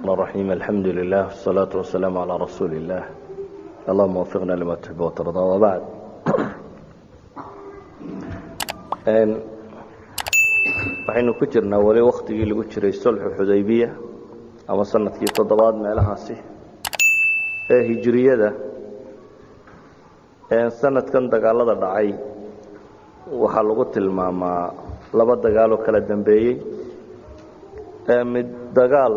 الرحيم الحمد لله والصلاة والسلام على رسول الله اللهم وفقنا لما تحب وترضى وبعد waxaynu ku jirnaa wali waqtigii lagu jiray sulxu xudaybiya ama sanadkii toddobaad meelahaasi ee hijriyada sanadkan dagaalada dhacay waxaa lagu tilmaamaa laba dagaal oo kala dambeeyey mid dagaal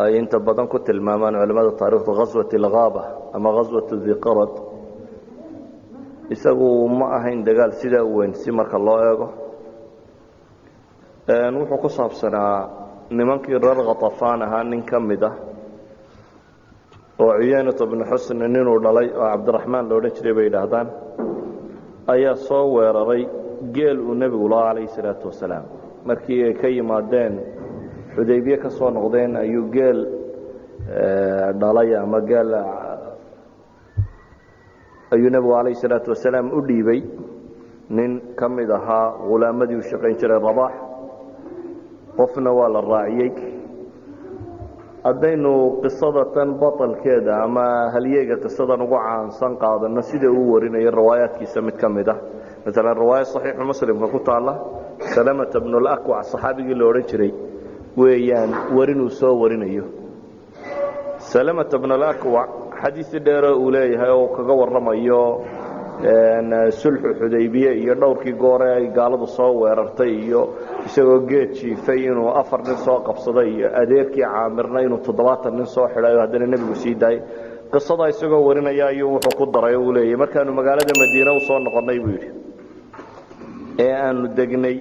ay inta badan ku tilmaamaan culimada taariikhda ghaswat al-ghaba ama ghaswat al-dhiqarad isagu ma ahayn dagaal sida weyn si marka loo eego wuxuu ku saabsanaa nimankii reer Ghatafaan ahaa nin ka mid ah oo Uyaynah ibn Husn ninuu dhalay oo Cabdiraxmaan loo odhan jiray bay yidhaahdaan ayaa soo weeraray geel uu nebigu lahaa calayhi salaatu wasalaam markii ay ka yimaadeen xudaybiya ka soo noqdeen ayuu geel dhalay ama geel ayuu nebigu calayhi salaatu wasalaam u dhiibay nin ka mid ahaa ghulaamadii u shaqayn jiray Rabaax qofna waa la raaciyey haddaynu qisada tan batalkeeda ama halyeega qisadan ugu caansan qaadano sida uu warinayo riwaayaadkiisa mid ka mid ah مثلا رواية صحيح مسلم كقطالة سلامة بن الأكوع صحابي اللي ورنجري ويان ورنو سو ورنيو سلامة بن الأكوع حديث دير أوليها وكجور رميو أن سلح حديبية يدور كي جورا قالوا صو وررتيو يسوي جيتشي فين وأفر نساق بصدي أديرك عامرين وتضبط النساء حلا هذا النبي وسيداي قصة يسوي ورنا يا يوم وحقود دريولي ما كانوا مقالة مدينة وصار نقرنا يبيري aanu degnay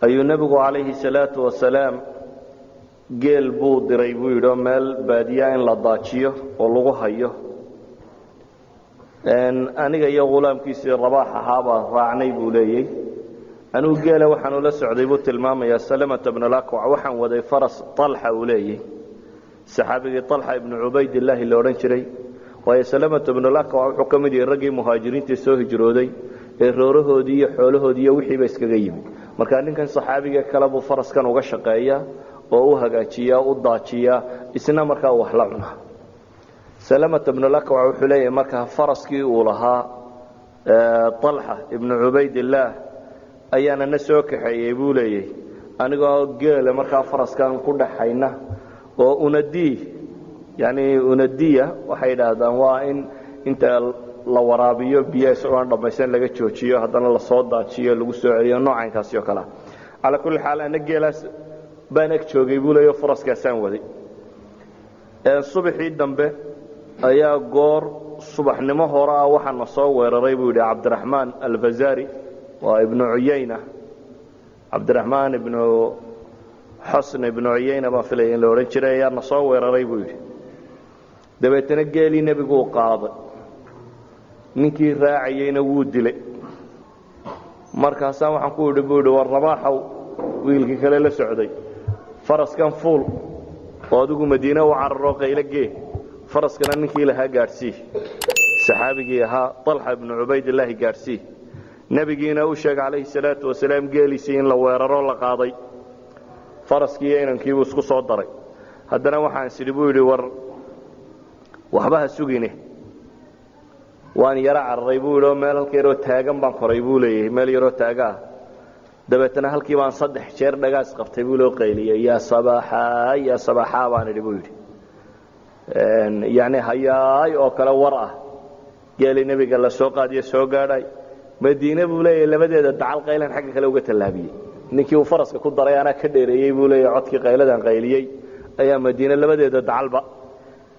ayuu nabigu calayhi salaatu wasalaam geel buu diray buu yidhi meel baadiya in la daajiyo oo lagu hayo aniga iyo ghulaamkiisii Rabaax ahaabaa raacnay buu leeyay anuu geela waxaan ula socday buu tilmaamayaa Salamata ibn al-Akwa waxaan waday faras Talha uu leeyay saxaabigii Talha ibn Ubaydillah la odhan jiray waayo Salamata ibn al-Akwa wuxuu ka mid yahay raggii muhaajiriinta soo hijrooday ee roolahoodii iyo xoolahoodii iyo wixii bay iskaga yimid marka ninkan saxaabiga kale buu faraskan uga shaqeeyaa oo u hagaajiyaa u daajiyaa isna markaa wax la cunaa Salamata ibn al-Akwa wuxuu leeyahay marka faraskii uu lahaa Talha ibn Ubaydillah ayaana na soo kaxeeyay buu leeyahay anigoo geela markaa faraskan ku dhaxayna oo unadiya waxay yidhaahdaan waa in inta la waraabiyo biyaha soo dhamaysan laga joojiyo hadana la soo daajiyo lagu soo celiyo noocankaas iyo kala ala kulli xaal ana geelaas baan ag joogay buu leeyahay faraskaasaan waday subaxii dambe ayaa goor subaxnimo hore ah waxaan soo weeraray buu yiri Cabdiraxmaan al-Fazari waa ibn Uyaynah Cabdiraxmaan ibn Husn ibn Uyaynah baa filay in la oran jiray ayaa soo weeraray buu yiri dabeetana geelii nabigu qaaday ninkii raacayayna wuu dilay markaas waxaan ku yidhi war Rabaaxow wiilkii kale la socday faraskan fuul oo adigu Madiina u cararo qaylagee faraskana ninkii la gaarsiiyay saxaabigii ahaa Talha ibn Ubaydillah gaarsiiyay nabigiina uu sheegay calayhi salaatu wasalaam geelisi in la weeraro la qaaday faraskii inankii uu isku soo daray haddana waxaan sidii buu yidhi war waxba ha sugine waan yara carray buu yidhi meel halkii yaroo taagan baan koray buu leeyahay meel yaroo taaga dabeetana halkii baan 3 jeer dhagaas qabtay buu loo qayliyay ya sabaha baan idhi buu yidhi yani hayaay oo kale war ah geeli nabiga la soo qaadiyo soo gaadhay Madiina buu leeyahay labadeeda dacal qaylan xagga kale uga talaabiyay ninkii uu faraska ku daray ana ka dheereeyay buu leeyahay codkii qayladan qayliyay ayaa Madiina labadeeda dacalba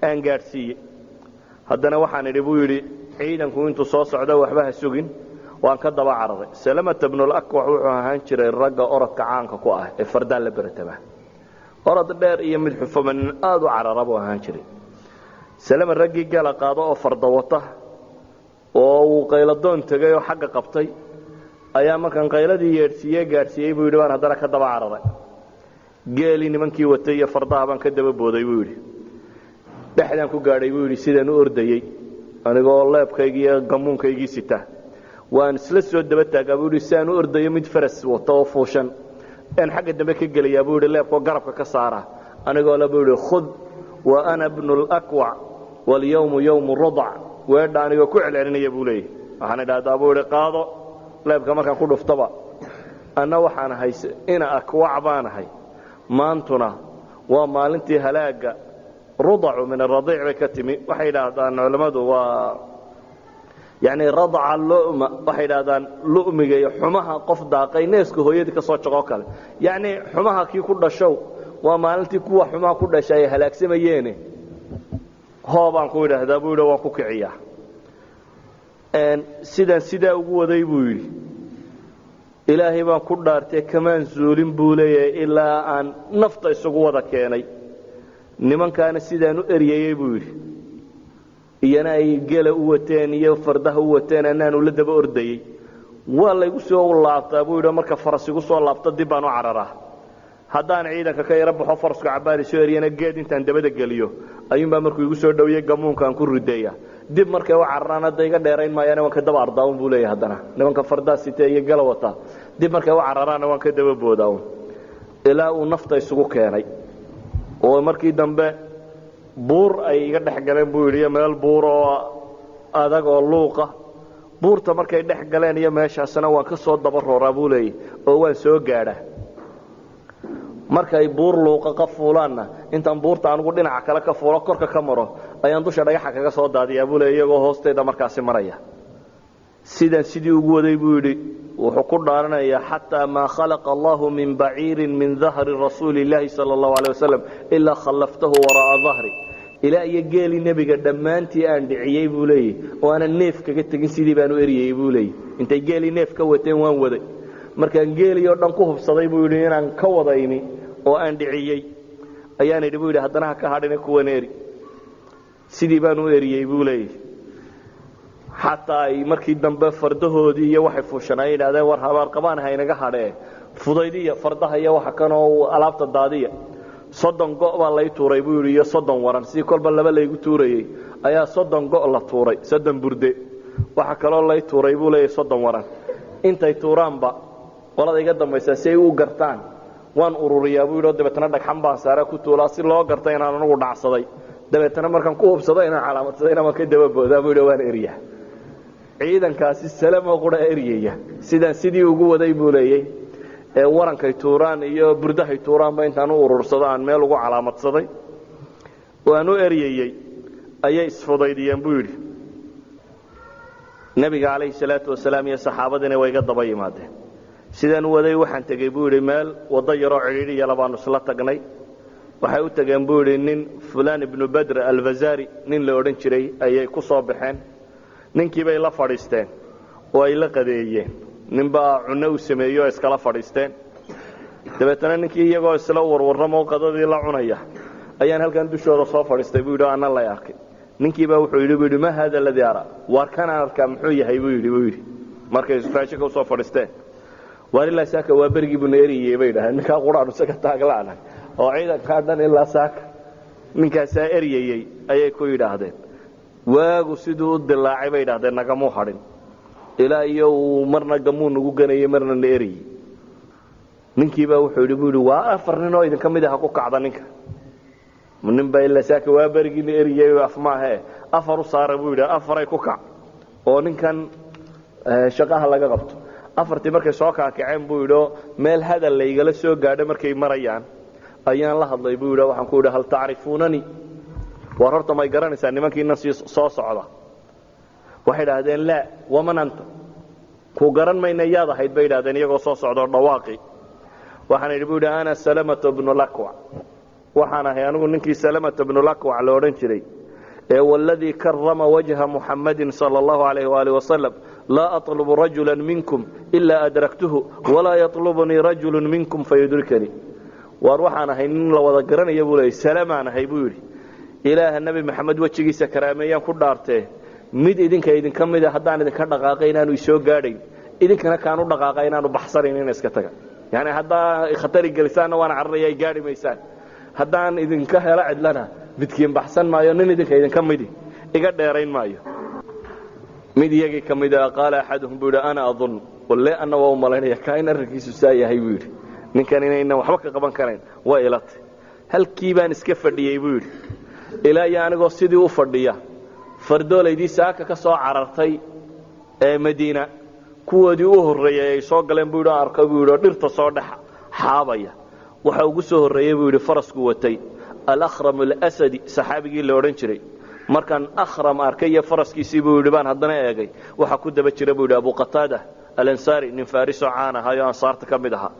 aan gaarsiiyay haddana waxaan idhi buu yidhi ciidanku intuu soo socdo waxba ha sugin waan ka daba cararay Salamata ibn al-Akwa wuxuu ahaan jiray ragga orodka caanka ku ah ee fardaan la barataba orod dheer iyo mid xufaman aad u cararabo ahaan jiray Salama raggii gala qaado oo farda wata oo uu qayladoon tagay oo xagga qabtay ayaa markan qayladii yeersiiyay gaarsiiyay buu yidhi waan haddana ka daba cararay geeli nimankii watay iyo fardaha baan ka daba booday buu yidhi dhaxdan ku gaadhay buu yidhi sidaan u ordayay anigoo leebkaygii iyo gamuunkaygii sita waan isla soo daba taagaa buu yidhi sidaan u ordayo mid faras wato oo fuushan aan xagga dambe ka gelayaa buu yidhi leebkoo garabka ka saara anigoo la buuri khud wa ana ibn al-akwa wal yawm yawm ar-rad'a weedha anigoo ku celcelinaya buu leeyahay waxaan idhaahdaa buuri qaado leebka markaan ku dhuftaba ana waxaan hayse ina akwa baanahay maantuna waa maalintii halaaga رضع من الرضيع بكتمي waxay yiraahdaan culimadu waa yani rad'a lu'ma waxay yiraahdaan lu'miga iyo xumaha qof daaqay neeska hooyadii ka soo joqo kale yani xumaha kii ku dhashow waa maalintii kuwa xumaha ku dhashay halaagsamayeen hoobaan ku yiraahdaa buu waa ku kiciya sida ugu waday buu yiri ilaahay baan ku dhaartay kamaan zuulin buu leeyahay ilaa aan nafta isugu wada keenay nimankaana sidaan u eriyay buu yiri iyana ay gala u wateen iyo fardaha u wateen anaanu la daba ordayay waa la igu soo laabtaa buu yiri marka farasigu soo laabta dib aan u cararaa haddaan ciidanka ka yara baxo farasku cabaari soo eriyana geed intaan dabada galiyo ayuun baa markuu igu soo dhawiyay gamuunkan ku rideeya dib markay u cararana dayga dheerayn maayana waan ka daba ardaawn buu leeyahay haddana nimanka fardaha sitay iyo gala wata dib markay u cararana waan ka daba boodaawn ilaa uu nafta isugu keenay oo markii dambe buur ay iga dhex galeen buu yiri meel buur oo adag oo luuqa buurta markay dhex galeen iyo meeshaasna waan ka soo daba rooraa buu leeyahay oo waan soo gaadha markay buur luuqa ka fuulaana intaan buurta anigu dhinaca kale ka fuulo korka ka maro ayaan dusha dhagaxa kaga soo daadiyaa buu leeyahay iyagoo hoosteeda markaasi maraya sidii ugu waday buu yiri wuxuu ku dhaaranayaa hatta ma khalaqa Allahu min ba'irin min dhahri rasuulillahi sallallahu alayhi wasallam illa khallaftahu wara'a dhahri ila iyo geeli nabiga dhamaantii aan dhiciyay buu leeyahay oo aan neef kaga tagin sidii baan u eriyay buu leeyahay intay geeli neef ka wateen waan waday markaan geeli oo dhan ku hubsaday buu yiri inaan ka wadayni oo aan dhiciyay ayaan idhi buu yiri haddana ka hadhina kuwan eri sidii baan u eriyay buu leeyahay حتى markii dambe fardahoodii iyo waxay fuushanayeen war habaar qabaan haynaga hadhee fudaydiya fardaha iyo waxa kan oo alaabta daadiya 30 go' baa la tuuray buu yiri iyo 30 waran si kolba laba la igu tuurayay ayaa 30 go' la tuuray 30 burde waxa kale oo la tuuray buu leeyahay 30 waran intay tuuraanba walada iga dambaysa si ay u gartaan waan ururiyaa buu yiri dabeetana dhagxan baan saara ku tuulaa si loo gartay inaan anigu dhacsaday dabeetana markaan ku hubsaday inaan calaamadsaday inaan ka daba boodaa buu yiri waan eriyaa ciidankaasi salaamo qura eriyaya sidii ugu waday buu leeyahay ee warankay tuuraan iyo burdahay tuuraan ba intaan u urursado aan meel ugu calaamadsaday waan u eriyay ayay isfudaydiyeen buu yiri nabiga kaleey salaatu wasalaam iyo saxaabadina way ga daba yimaadeen sidaan waday waxaan tagay buu yiri meel wada yaro ciriiriya labaan isla tagnay waxay u tageen buu yiri nin fulan ibn badr al-Fazari nin la oran jiray ayay ku soo baxeen ninkii bay la fadhiisteen oo ay la qadeeyeen ninba cunno u sameeyo iskala fadhiisteen dabeetana ninkii iyagoo isla warwarramo qadadii la cunaya ayaan halkan dushooda soo fadhiistay buu yiri ana la arkay ninkii baa wuxuu yiri ma hada la diara war kana arka muxuu yahay buu yiri markay raashika u soo fadhiisteen war ilaa saaka waa berigi buu neeriyay bay dhahay ninka quraanu saga taaglaana oo ciidanka dhan ilaa saaka ninkaas eriyay ayay ku yiraahdeen waagu sidoo dilaacay bay yiraahdeen nagamu hadin ilaa iyo marna gamuun ugu ganayay marna neeriyay ninkii baa wuxuu yiri waa afar nin oo idin kamid ah ku kacda ninka nin baa ilaa saaka waa berigi neeriyay afmaahe afar u saara buu yiri afar ay ku kac oo ninkan shaqaha laga qabto afartii markay soo kaakaceen buu yiri meel hadal la igala soo gaadhay markay marayaan ayaan la hadlay buu yiri waxaan ku yiri hal taarifunani wararta ma garanaysaa nimankii nasi soo socda waxay yiraahdeen la waman anta ku garan mayna yaad ahayd bay yiraahdeen iyagoo soo socdo dhawaaqi waxaan yiri buu yiri ana salamatu ibn lakwa waxaan ahay anigu ninkii salamatu ibn lakwa la oran jiray ee walladii karrama wajha muhammadin sallallahu alayhi wa alihi wasallam la atlubu rajulan minkum illa adraktuhu wala yatlubuni rajulun minkum fayudrikani war waxaan ahay nin la wada garanayo buu leeyahay salamaan ahay buu yiri ilaaha nabi maxamed wajigiisa karaameeyaan ku dhaartay mid idinka idin kamid ah hadaan idin ka dhaqaaqay inaanu soo gaadhayn idinkana kaanu dhaqaaqay inaanu baxsanayn in iska taga yani hadda khatari galisana waan carrayay gaari meysaan hadaan idin ka hela cidlana midkiin baxsan maayo nin idinka idin kamid iga dheerayn maayo mid iyagii kamid ah qaala ahaduhum buura ana adun walla ana waa malaynaya kaina arkiisu saayahay buu yiri ninkan inayna waxba ka qaban kareen waa ilata halkii baan iska fadhiyey buu yidhi ilaa iyo anigoo sidii u fadhiya fardoolaydii saaka ka soo carartay ee madiina kuwoodii u horreeyey ay soo galeen buu yidhi arkay buu yidhi oo dhirta soo dhex xaabaya waxa ugu soo horreeyey buu yidhi farasku watay alakhram alasadi saxaabigii la odhan jiray markaan akhram arkay iyo faraskiisii buu yidhi baan haddana eegay waxa ku daba jira buu yidhi abu qataada alansaari nin faariso caan ahayo ansaarta ka mid ahaa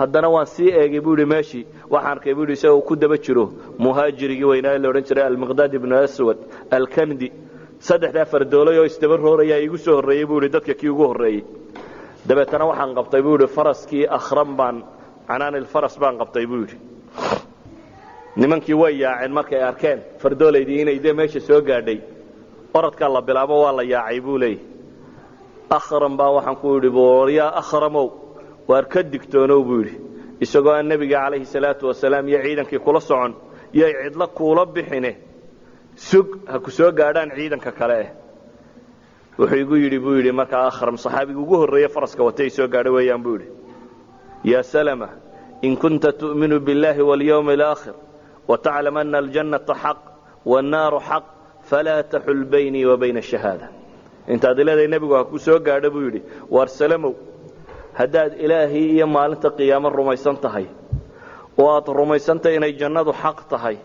haddana waan sii eegay buu yidhi meeshii waxaan arkay buu yidhi isagoo ku daba jiro muhaajirigii weynaa la odhan jiray almiqdaad ibnu aswad alkandi saddexdaa fardoolay oo isdaba rooraya igu soo horreeyey buu yidhi dadka kii ugu horreeyey dabeetana waxaan qabtay buu yidhi faraskii akhram baan canaanilfaras baan qabtay buu yidhi nimankii way yaaceen markay arkeen fardoolaydii inay dee meesha soo gaadhay orodkaa la bilaabo waa la yaacay buu leeyahy akhram baa waxaan ku yidhi yaa akhramow waar ka digtoonow buu yidhi isagoo aan nebiga calayhi salaatu wasalaam iyo ciidankii kula socon yay cidlo kuula bixine sug ha ku soo gaadhaan ciidanka kale eh wuxuu igu yidhi buu yidhi markaa akhram saxaabiga ugu horreeye faraska watay soo gaadho weeyaan buu yidhi yaa salama in kunta tu'minu biاllahi walyawmi alaakhir wataclam ana aljannata xaq wannaaru xaq falaa taxul baynii wa bayna ashahaada intaad ileedahay nebigu ha ku soo gaadho buu yidhi waar salamow haddaad ilaahay iyo maalinta qiyaamo rumaysan tahay oo aad rumaysantahay inay jannadu xaq tahay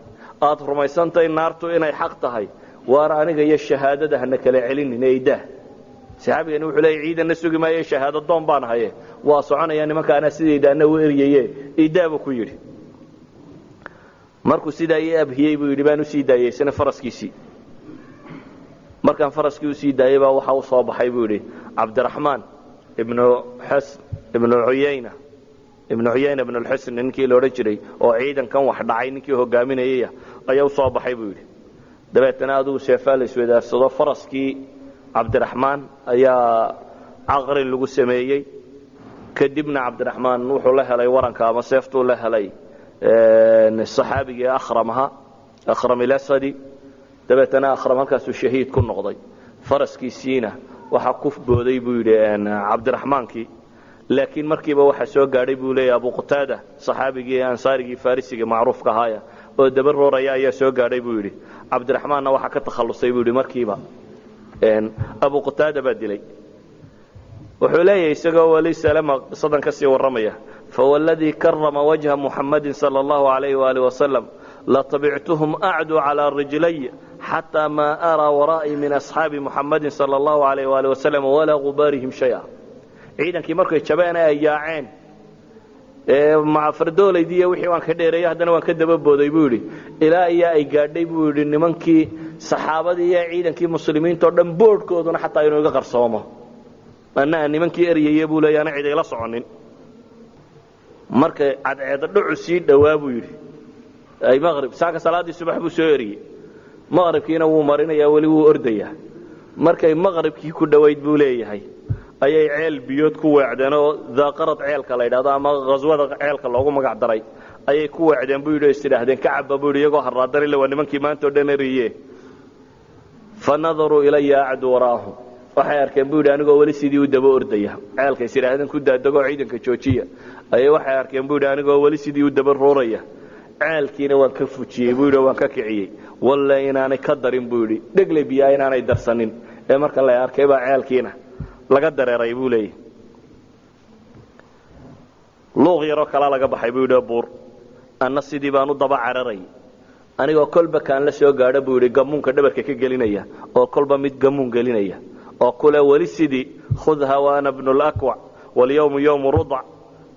aad rumaysantahay naartu inay xaq tahay waar aniga iyo shahaadada hana kala celinin eedah saxaabigani wuxuu leeyahay ciidanna sugi maayo shahaado doon baan haye waa soconaya nimanka anaa sidaydaana u eryaye eedah buu ku yidhi markuu sidaa ii abhiyey buu yidhi baan u sii daayey isna faraskiisii markaan faraskii u sii daayey baa waxa u soo baxay buu yidhi cabdiraxmaan ibnu cuyayna ibnu alxusn ninkii la odhan jiray oo ciidankan wax dhacay ninkii hogaaminayaya ayaa u soo baxay buu yidhi dabeetana adugu seefaa la iswadaarsado faraskii cabdiraxmaan ayaa caqri lagu sameeyey kadibna cabdiraxmaan wuxuu la helay waranka ama seeftuu la helay saxaabigii akhram ilasadi dabeetana akhram halkaasuu shahiid ku noqday faraskiisiina waxaa ku booday buu yidhi cabdiraxmaankii laakiin markiiba waxa soo gaadhay buu leeyahay abu qataada saxaabigii ansaarigii farisiga macruufka ahaaya oo daba rooraya ayaa soo gaadhay buu yidhi cabdiraxmaanna waxaa ka takhallusay buu yidhi markiiba abu qataada baa dilay wuxuu leeyahay isagoo wali salama qisadan ka sii warramaya fawalladii karama wajha muxammadin sala allahu calayhi waalihi wasalam latabictuhum acduu calaa rijlay xataa maa araa waraa'ii min asxaabi muxammadin sala allahu calayhi waalihi wasalam walaa gubaarihim shaya ciidankii markay jabeen ay yaaceen fardoolaydii iyo wixii waan ka dheereeyey haddana waan ka daba booday buu yidhi ilaa iyo ay gaadhay buu yidhi nimankii saxaabadii iyo ciidankii muslimiinta oo dhan boodhkooduna xataa inuu iga qarsoomo annaa nimankii eryaya buu leeya ana cid ayla soconin markay cadceeda dhucu sii dhowaa buu yidhi ay maqrib saaka salaaddii subax buu soo eriyey maqribkiina wuu marinayaa weli wuu ordayaa markay maqribkii ku dhowayd buu leeyahay ayay ceel biyood ku weecdeen oo daaqarad ceelka la yidhahdo ama ghaswada ceelka loogu magac daray ayay ku weecdeen buu yidhi o is idhaahdeen ka cabba buu yidhi iyagoo harraadan illa waa nimankii maanta oo dhan eriye fa nadaruu ilaya acdu waraahum waxay arkeen buu yidhi anigoo weli sidii u daba ordaya ceelka is idhaahdeen ku daadegoo ciidanka joojiya ayay waxay arkeen buu yidhi anigoo weli sidii u daba rooraya ceelkiina waan ka fujiyey buu yidhi waan ka kiciyey walle inaanay ka darin buu yidhi dhegle biyaa inaanay darsanin ee marka la arkay baa ceelkiina laga dareeray buu leeyahy luuq yaroo kalaa laga baxay buu yidhi buur anna sidii baan u daba cararay anigoo kolba kaan la soo gaadho buu yidhi gamuunka dhabarka ka gelinaya oo kolba mid gamuun gelinaya oo kule weli sidii khudha waana bnu lakwac walyawmu yawmu rudac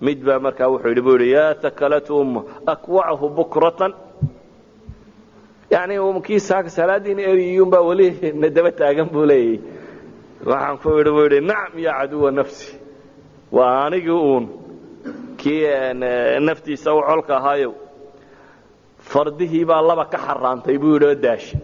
mid baa markaa wuxuu yidhi buu yidhi yaa takalatu umma akwacahu bukratan yani kii saaka salaadiina eriyiyuunbaa weli na daba taagan buu leeyahy waxaan ku idhi buu yidhi nacam yaa caduwa nafsi waa anigii uun kii naftiisa u colka ahaayow fardihii baa laba ka xaraantay buu yidhi oo daashi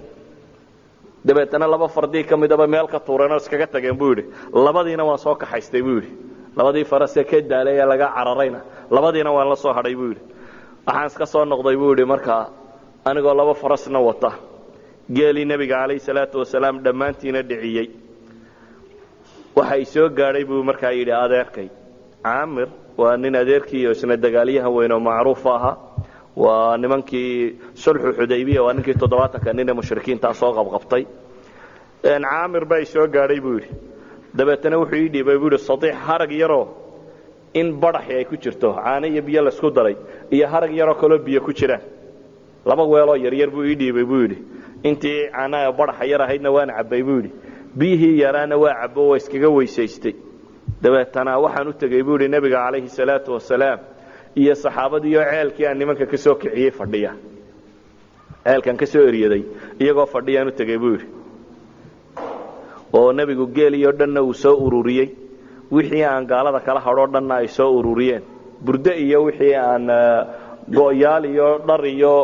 dabeetana laba fardihii ka midaba meel ka tuureen oo iskaga tageen buu yidhi labadiina waan soo kaxaystay buu yidhi labadii farasee ka daalay ee laga cararayna labadiina waan la soo hadhay buu yidhi waxaan iska soo noqday buu yidhi markaa anigoo laba farasna wata geelii nebiga calayhi salaatu wasalaam dhammaantiina dhiciyey waxay soo gaadhay buu markaa yidhi adeerkay caamir waa nin adeerkii oo isna dagaalyahan weyn oo macruuf ahaa ونمنكي صلح الحديبية وأنكي تضباطا كأننا مشركين تأصوغ بغبطي عامر باي سو غاري بوري dabeetana wuxuu ii dhiibay buu sadiix harag yaro in barax ay ku jirto caano iyo biyo la isku daray iyo harag yaro kale biyo ku jiraan laba weelo yar yar buu ii dhiibay buu yiri intii caanaha barax yar ahaydna waan cabay buu yiri biyihii yaraana waa cabo oo iskaga weysaystay dabeetana waxaan u tagay buu yiri nabiga kaleeyhi salaatu wasalaam iyo saxaabadii iyo ceelkii aan nimanka ka soo kiciyay fadhiya ceelkan ka soo eriyaday iyagoo fadhiyaan u tagay buu yiri oo nabigu geeliyo dhanna uu soo ururiyay wixii aan gaalada kala hadho dhanna ay soo ururiyeen burda iyo wixii aan gooyaal iyo dhar iyo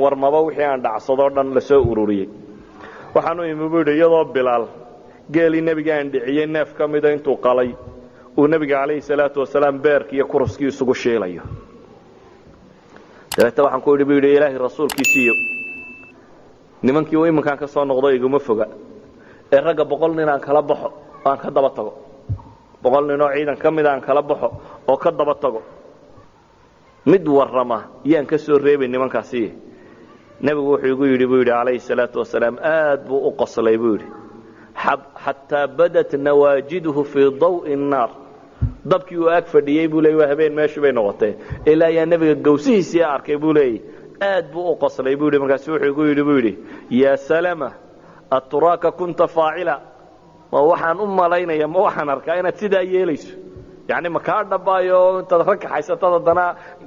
warmaba wixii aan dhacsado dhan la soo ururiyay waxaanu imuubiyo iyadoo bilaal geeli nabiga aan dhiciyay neef kamida intuu qalay uu nabiga kaleey salaatu wasalaam beerkii iyo kuruskii isugu sheelayo dadka waxaan ku yidhi ilaahi rasuulkiisiyo nimankii uu imankan ka soo noqday iguma foga ragga 100 nin aan kala baxo aan ka daba tago 100 nin oo ciidan kamid aan kala baxo oo ka daba tago mid warrama yaan ka soo reebay nimankaasi nabigu wuxuu igu yiri buu yiri kaleey salaatu wasalaam aad buu u qoslay buu yiri hatta badat nawajiduhu fi dawi an-nar dabkii uu ag fadhiyay buu leeyahay habeen meeshu bay noqotay ilaa ya nabiga gowsihiisa arkay buu leeyahay aad buu u qoslay buu yiri markaas wuxuu igu yiri buu yiri ya salama aturaaka kunta faacila ma waxaan u malaynaya ma waxaan arkaa inaad sidaa yeelayso yani ma ka dhabayo inta rag haysatada dana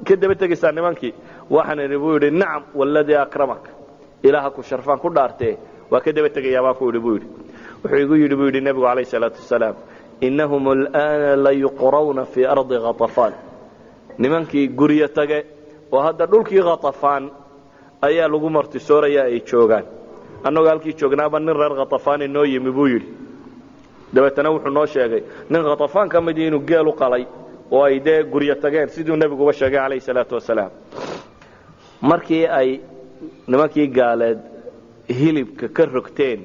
ka daba tagaysaa nimankii waxaan iribu yiri nacam walladhi akramak ilaaha ku sharfan ku dhaartay waa ka daba tagayaa baa ku iribu yiri wuxuu igu yiri buu yiri nabigu kaleey salaatu wasalaam innahum al'ana la yuqrawna fi ardi ghatafan nimankii guriya tage oo hadda dhulkii ghatafan ayaa lagu martisooraya ay joogaan annagu halkii joognaaba nin reer Ghatafaan inoo yimi buu yiri dabeetana wuxuu noo sheegay nin Ghatafaan ka mid inuu geel u qalay oo ay de guriya tageen sidoo nabigu uga sheegay kaleey salaatu wasalaam markii ay nimankii gaaleed hilibka ka rogteen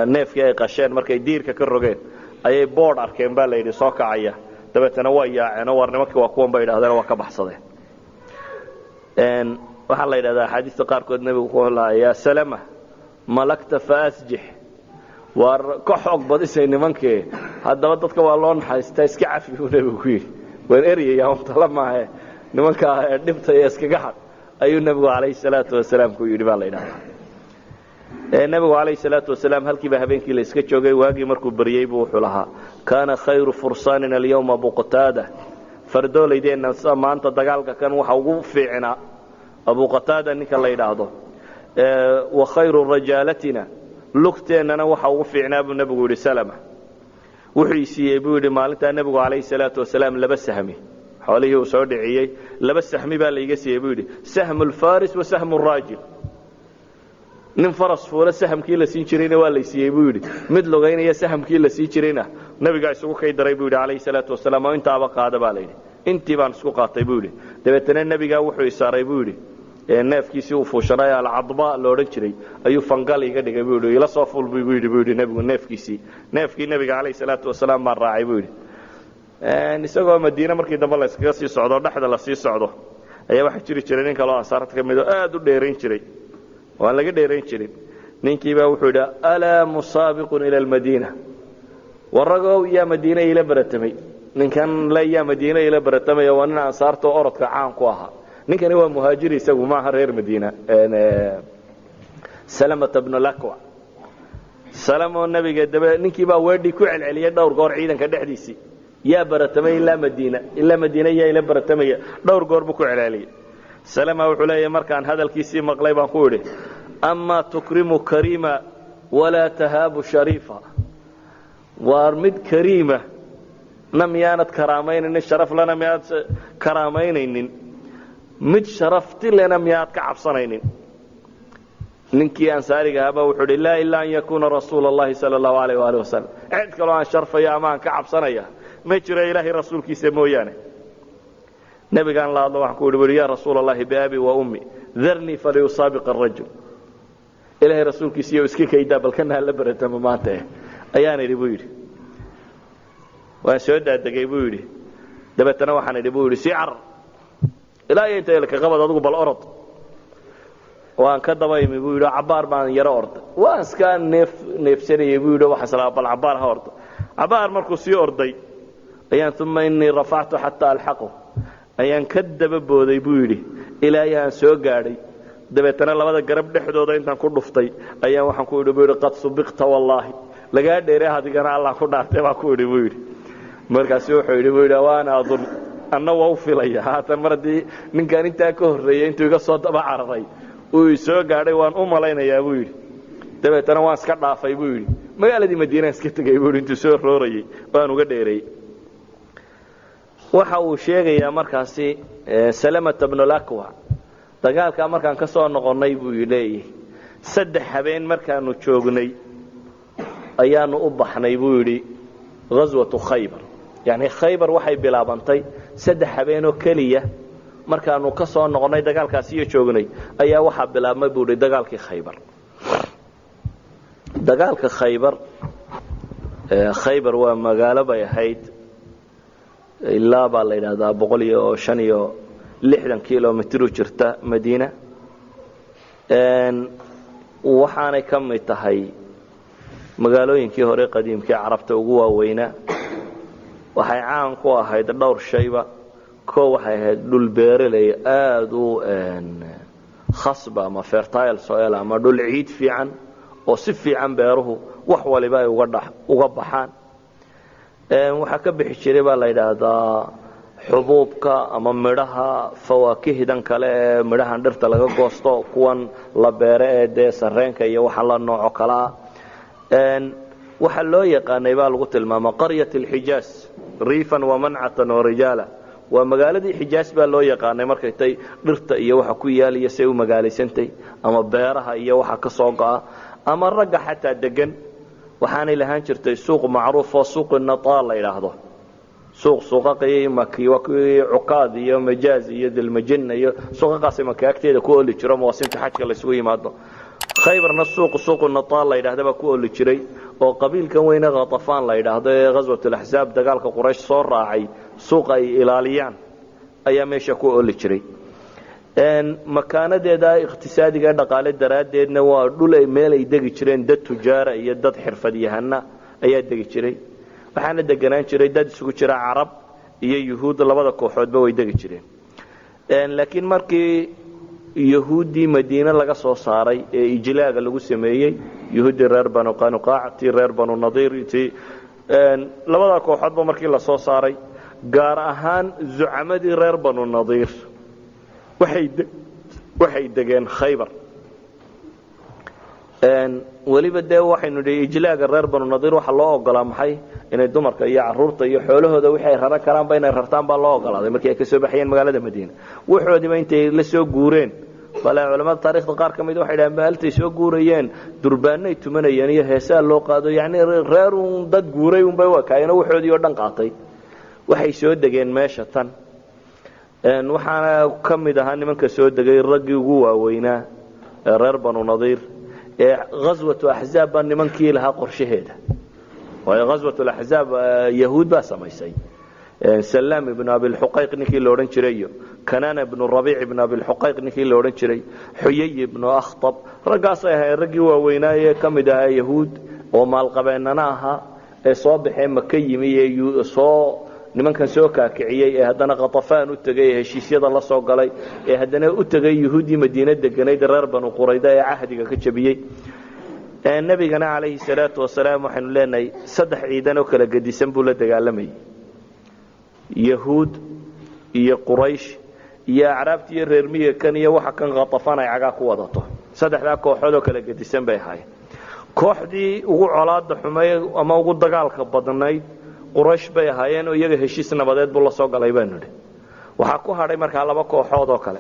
neefkii ay qasheen markay diirka ka rogeen ayay board arkeen baa la yiri soo kacaya dabeetana waa yaaceen war nimankii waa kuwan bay yiraahdeen waa ka baxsadeen waxaa la yiraahdaa xadiiska qaar kood nabigu ku lahaa ya salama malakta faasjih war ka xoog badisay nimankii hadaba dadka waa loo naxariistaa iska cafi uu nabigu ku yiri waan eriyay aan talamahay nimanka dhibtay iskaga xad ayuu nabigu kaleey salaatu wasalaam ku yiri baa la yiraahdaa nabigu kaleey salaatu wasalaam halkiiba habeenkii la iska joogay waagii markuu bariyay buu wuxuu lahaa kana khayru fursanina al-yawma buqtada fardoolaydeena maanta dagaalka kan waxa ugu fiicnaa أبو قتادة نك الله يرضى وخير رجالتنا لقتنا وحوف عناب النبي عليه السلام وحيسي يبود مالته النبي عليه الصلاة والسلام لبس سهمي حواليه وسعود عيي لبس سهمي باليجس يبود سهم الفارس وسهم الراجل ننفرس ولا سهم كيلا سينشرينا ولا يسيبود مثل غينا يا سهم كيلا سينشرينا النبي قاعد يسوق كيد ريبود عليه الصلاة والسلام وانت أبقى هذا بالين انت بان سوق قاطبودي دبتنا النبي قاعد وحي يساريبودي neefkiisii uu fuushanay al-cadba loo oran jiray ayuu fangal iga dhigay buu ila soo fuul buu yiri nabigu neefkii nabiga kaleey salaatu wasalaam ma raacay buu yiri isagoo Madiina markii dambe la iskaga sii socdo dhaxda la sii socdo ayaa waxa jiri jiray nin kale oo ansaarat ka mid ah aad u dheereyn jiray waan laga dheereyn jiray ninkii baa wuxuu yidhi ala musabiqun ila al-Madina waragow ya Madiina ila baratamay ninkan la ya Madiina ila baratamay waa nin ansaarto orodka caan ku ahaa ninkani waa muhaajiri isagu ma reer Madiina Salama ibn al-Akwa Salama nabiga daba ninkii baa weedhi ku celceliyay dhowr goor ciidanka dhexdiisii yaa baratamay ila Madiina yaa ila baratamay dhowr goor buu ku celceliyay Salama wuxuu leeyahay markaan hadalkiisii maqlay baan ku yiri amma tukrimu karima wala tahabu sharifa war mid karima namyaanad karaamaynin sharaf lana miyaad karaamaynin mid sharafti lana miyaad ka cabsanaynin ninkii ansaariga aaba wuxuu yiri la ilaa an yakuna rasuulullaahi sallallahu alayhi wa alihi wasallam cid kale aan sharfaya ama aan ka cabsanaya ma jiro ilaahi rasuulkiisa mooyaane nabiga aan la hadlo waxaan ku yiri ya rasuulullaahi bi abi wa ummi dharni falyusabiq ar-rajul ilaahi rasuulkiisa iyo iska kayda balkana la baratama maanta ayaan iri buu yiri waa soo daadagay buu yiri dabeetana waxaan iri buu yiri si car ilaa ay intay ka qabad adigu bal orod waan ka dabaymi buu yidhi cabaar baan yaro orday waan iska neefsanayay buu yidhi waxa salaa bal cabaar ha ordo cabaar markuu sii orday ayaan uma innii rafactu xataa alxaqu ayaan ka daba booday buu yidhi ilaa ayaan soo gaadhay dabeetana labada garab dhexdooda intaan ku dhuftay ayaan waxaan ku yidhi buu yidhi qad subiqta wallaahi lagaa dheere adigana allah ku dhaartay baa ku yidhi buu yidhi markaasi wuxuu yidhi buu yidhi waana adun anna waa u filaya haatan mar haddii ninkaan intaa ka horreeyey intuu iga soo daba cararay uu soo gaadhay waan u malaynayaa buu yidhi dabeetana waan iska dhaafay buu yidhi magaaladii madiinaan iska tegay buu yidhi intuu soo roorayey waan uga dheereeyey waxa uu sheegayaa markaasi salamata bnulakwa dagaalkaa markaan ka soo noqonnay buu leeyahay 3 habeen markaanu joognay ayaanu u baxnay buu yidhi ghaswatu khaybar yani khaybar waxay bilaabantay 3 habeen oo keliya markaanu ka soo noqonnay dagaalkaasi iyo joognay ayaa waxaa bilaabmay buu yidhi dagaalkii khaybar dagaalka khaybar waa magaalo bay ahayd ilaa baa la yidhaahdaa 160 kilomitr u jirta madiina waxaanay ka mid tahay magaalooyinkii hore qadiimkii carabta ugu waaweynaa waxay caan ku ahayd dhowr shayba koo waxay ahayd dhul beeraley aada u khasba ama fertile soil ama dhul ciid fiican oo si fiican beeruhu wax waliba ay uga baxaan waxaa ka bixi jiray baa la yidhaahdaa xubuubka ama midhaha fawaakihdan kale ee midhahan dhirta laga goosto kuwan la beere ee dee sarreenka iyo waxa la nooco kalaa waxaa loo yaqaanay baa lagu tilmaama qaryat alxijaaz riifan wamancatan warijaala waa magaaladii xijaaz baa loo yaqaanay markay tay dhirta iyo waxa ku yaaliya say u magaalaysantay ama beeraha iyo waxa ka soo go'a ama ragga xataa degan waxaanay lahaan jirtay suuq macruuf oo suuq nataal la yiraahdo suuqa qiimaki cukaad iyo majaaz iyo dilmajinna iyo suuqaas makaagteeda ku oli jiro moosinta xajka la isugu yimaado khaybarna suuq nataal la yiraahdo ku oli jiray oo qabiilkan weyna Ghatafaan la yiraahdo ee ghazwatul ahzab dagaalka quraysh soo raacay suuq ay ilaaliyaan ayaa meesha ku oli jiray makaanadeeda iqtisaadiga dhaqaale daraadeedna waa dhul ay meel ay degi jireen dad tujaara iyo dad xirfadiyahana ayaa degi jiray waxaana deganaan jiray dad isugu jira carab iyo yuhuud labada kooxoodba way degi jireen laakiin markii yuhuudi madiina laga soo saaray ee ijlaaga lagu sameeyay yuhuudi reer banu qanuqaacti reer banu nadiirti labada kooxoodba markii la soo saaray gaar ahaan zucamadii reer banu nadiir waxay degeen khaybar waliba dee waxaynu dhihi ijlaaga reer banu nadiir waxa loo ogolaa maxay inay dumarka iyo caruurta iyo xoolahooda wixii ay raran karaanba inay rartaan baa loo ogolaaday markii ay ka soo baxayeen magaalada madiina waxoodiiba intay la soo guureen bale culimada taariikhda qaar ka mid waxay dhahaan baaltay soo guurayeen durbaanay tumanayeen iyo heesaa loo qaado yacni reer uun dad guuray unbay wakaayeen waxoodii oo dhan qaatay waxay soo degeen meesha tan waxaana ka mid ahaa nimanka soo degay raggii ugu waaweynaa reer banu nadiir ee ghazwatu ahzab baa nimankii lahaa qorshaheeda waayo ghazwatu ahzab yahuud baa samaysay سلام بن أبي الحقيق نكي لورن جريو كنان بن الربيع بن أبي الحقيق نكي لورن جري حيي بن أخطب رقاصيها رقي وويناية كمدها يهود وما القبينناها صابح مكي مي صو nimankan soo kaakiciyay ee hadana Ghatafaan u tagay heshiisyada la soo galay ee hadana u tagay yahuudi Madiina deganay reer Banu Qurayda ee ahdiga ka jabiyay nabigana calayhi salaatu wasalaam waxaan leenahay 3 ciidan oo kala gadisan buu la dagaalamay yahuud iyo quraysh iyo arabti iyo reer miyiga kan iyo waxa kan Ghatafaan ay caga ku wadato 3 kooxood oo kala gadisan bay ahaayeen kooxdii ugu colaada xumay ama ugu dagaalka badnayd quraysh bay ahaayeen oo iyaga heshiis nabadeed buu la soo galay baan nidhi waxa ku hadhay markaa 2 kooxood oo kale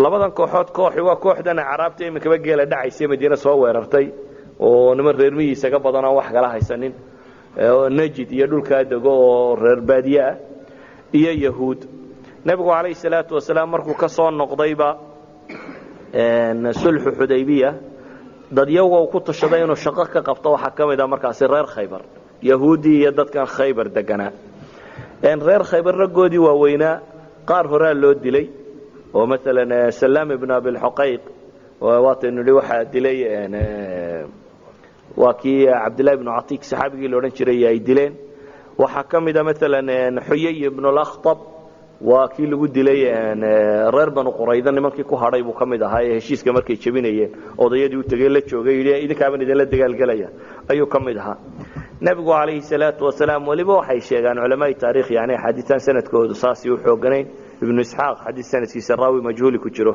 labadan kooxood kooxi waa kooxdan carabta imika geela dhacaysay Madiina soo weerartay oo niman reer miyiga ka badan oo wax kala haysanin najid iyo dhulka dago oo reer baadiya iyo yahuud nabigu calayhi salaatu wasalaam markuu ka soo noqdayba sulhu Hudaybiya dad yaga ku tashaday inuu shaqo ka qabto waxa kamid ah markaas reer Khaybar yahuudi iyo dadkan Khaybar degana reer Khaybar ragoodii waa weynaa qaar hore loo dilay ومثلا سلام بن أبي الحقيق وواطن اللي واحد دلي وكي عبد الله بن عتيق صحابي اللي ورنشري يدلين وحكم ده مثلا حيي بن الأخطب وكي اللي قد لي reer banu qurayda nimankii ku hadhay buu kamid ahaa heshiiska markay jabinayeen odayadii u tagay la joogay idinkaaba idin dagaal galaya ayuu kamid ahaa nabigu kaleey salaatu wasalaam waliba waxay sheegaan culimada taariikh yani xadiisan sanadkoodu saasi u xooganayn ibn isxaaq xadiis sanadkiisa raawi majhuul ku jiro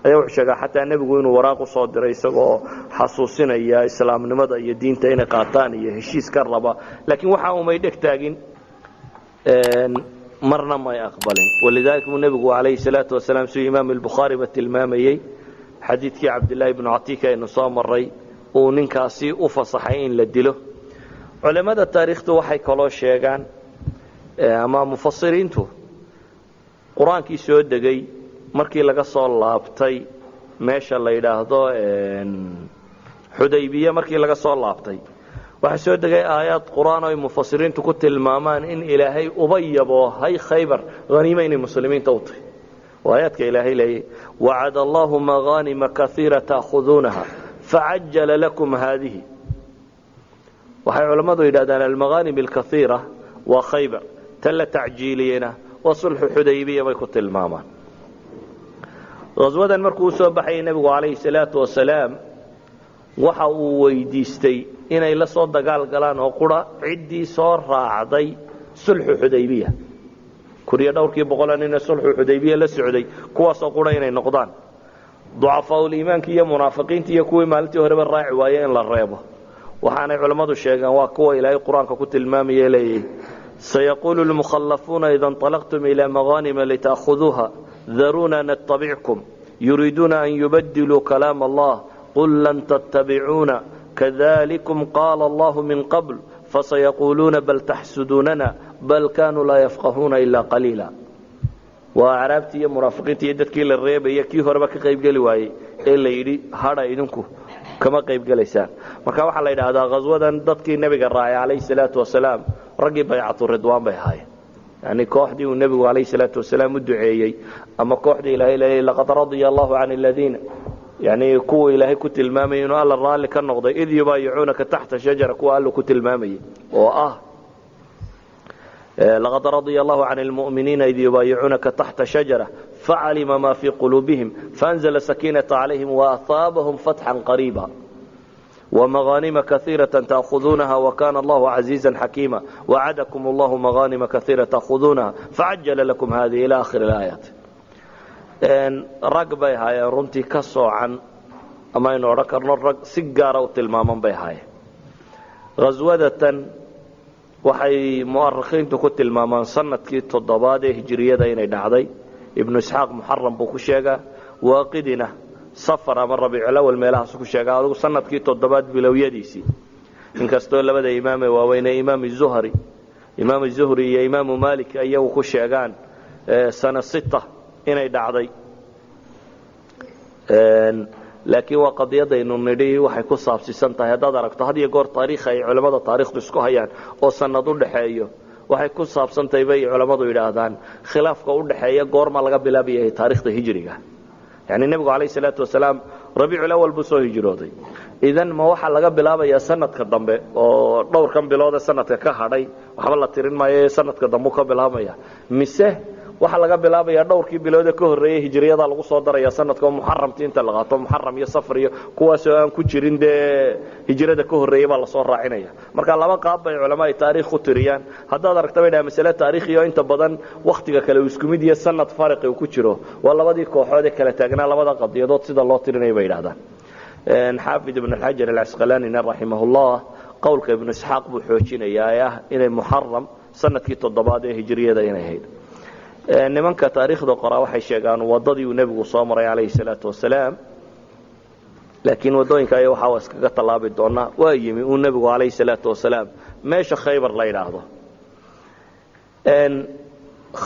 ayaa wuxuu sheegaa xataa nabigu inuu waraaq u soo diray isagoo xasuusinaya islaamnimada iyo diinta inay qaataan iyo heshiis ka raba laakiin waxa uu may dhigtaagin marna ma aqbalin walidaalka nabigu kaleey salaatu wasalaam soo imaam al-bukhari batilmaamayay xadiidkii abdullah ibn atiika inuu soo maray oo ninkaasi u fasaxay in la dilo culimada taariikhdu waxay kaloo sheegaan ama mufassiriintu quraankii soo degay markii laga soo laabtay meesha la yiraahdo Xudaybiya markii laga soo laabtay waxa soo degay aayad quraan oo mufassiriintu ku tilmaamaan in ilaahay ubayabo hay khaybar ghaniimayna muslimiinta u tahay waayadka ilaahay leeyahay wa'ada Allahu maghanima kathira ta'khudunaha fa'ajjala lakum hadhihi waxay culimadu yiraahdaan al-maghanim al-kathira wa khaybar tala ta'jiiliyana wa sulh Xudaybiya way ku tilmaamaan غزوة markuu soo baxay nabigu kaleey salaatu wasalaam waxa uu weydiistay inay la soo dagaal galaan oo qura cidii soo raacday sulh Xudaybiya kuriya dhowrkii boqolan in sulh Xudaybiya la socday kuwaas oo qura inay noqdaan ducafaa iimaanka iyo munaafiqiinta iyo kuwii maalintii hore raaci waayeen la reebo waxaana culimadu sheegaan waa kuwa ilaahay quraanka ku tilmaamay leeyay sayaqulu al-mukhallafuna idha intalaqtum ila maghanim lita'khudhuha dharuna nattabi'kum yuriduna an yubaddilu kalam Allah qul lan tattabi'una كذلكم قال الله من قبل فسيقولون بل تحسدوننا بل كانوا لا يفقهون إلا قليلا وعربتي مرافقتي يدتكي للريب يكي هربا كقيب قلي واي إلا يدي هذا إذنكو كما قيب قليسان marka waxa la yiraahdaa qaswadan dadkii nabiga raacay alayhi salaatu wasalaam ragi bay'atu ridwaan bay haay yani kooxdii uu nabigu alayhi salaatu wasalaam u duceeyay ama kooxdii ilaahay laqad radiyallahu 'anil ladina يعني كو إلهي كنت المامي إنه الله الرالي كان نقضي إذ يبايعونك تحت شجرة كو قال له كنت المامي لقد رضي الله عن المؤمنين إذ يبايعونك تحت شجرة فعلم ما في قلوبهم فأنزل سكينة عليهم وأصابهم فتحا قريبا ومغانم كثيرة تأخذونها وكان الله عزيزا حكيما وعدكم الله مغانم كثيرة تأخذونها فعجل لكم هذه إلى آخر الآيات rag bay haayeen runtii ka soocan ama aynu oran karno rag si gaar ah u tilmaaman bay haayeen غزوةan waxay mu'arrikhiintu ku tilmaamaan sanadkii 7 ee hijriyada inay dhacday ibn isxaaq muharram buu ku sheegaa waaqidina safar ama rabiicul awwal meelahaas ku sheegaa adigu sanadkii 7 bilowyadiisii inkastoo labada imaam ee waaweyn imaam zuhri iyo imaam malik ayagu ku sheegaan sana 6 inay dhacday laakiin waa qadiyada inuu nidhi waxay ku saabsiisan tahay hadaad aragto had iyo goor taariikh ay culimada taariikhdu isku hayaan oo sanad u dhaxeeyo waxay ku saabsan tahay bay culimadu yiraahdaan khilaafka u dhaxeeya goorma laga bilaabay taariikhda hijriga yani nabigu kaleey salaatu wasalaam rabiicul awwal buu soo hijrooday idan ma waxa laga bilaabayaa sanadka dambe oo dhowrkan bilood sanadka ka hadhay waxba la tirin maayo sanadka dambe ka bilaabaya mise waxa laga bilaabaya dhowrkii bilood ka horeeyay hijriyada lagu soo daraya sanadka muharramti inta la qaato muharram iyo safar iyo kuwaas oo aan ku jirin de hijrada ka horeeyay baa la soo raacinaya marka laba qaab bay culimada taariikh u tiriyaan hadaad aragto bay mas'ala taariikhiyo inta badan waqtiga kale isku mid iyo sanad farqi ku jiro waa labadii kooxood kala taagnaa labada qadiyadood sida loo tirinay bay yiraahdaan xaafid ibn al-hajar al-asqalani rahimahullah qowlka ibn isxaaq buu xoojinayaa inay muharram sanadkii 7 ee hijriyada inay ahayd nimanka taariikhda qoraa waxay sheegaan wadadii uu nabigu soo maray alayhi salaatu wasalaam laakiin wadooyinka ay waxa iskaga talaabi doona waa yimi uu nabigu alayhi salaatu wasalaam meesha khaybar la yiraahdo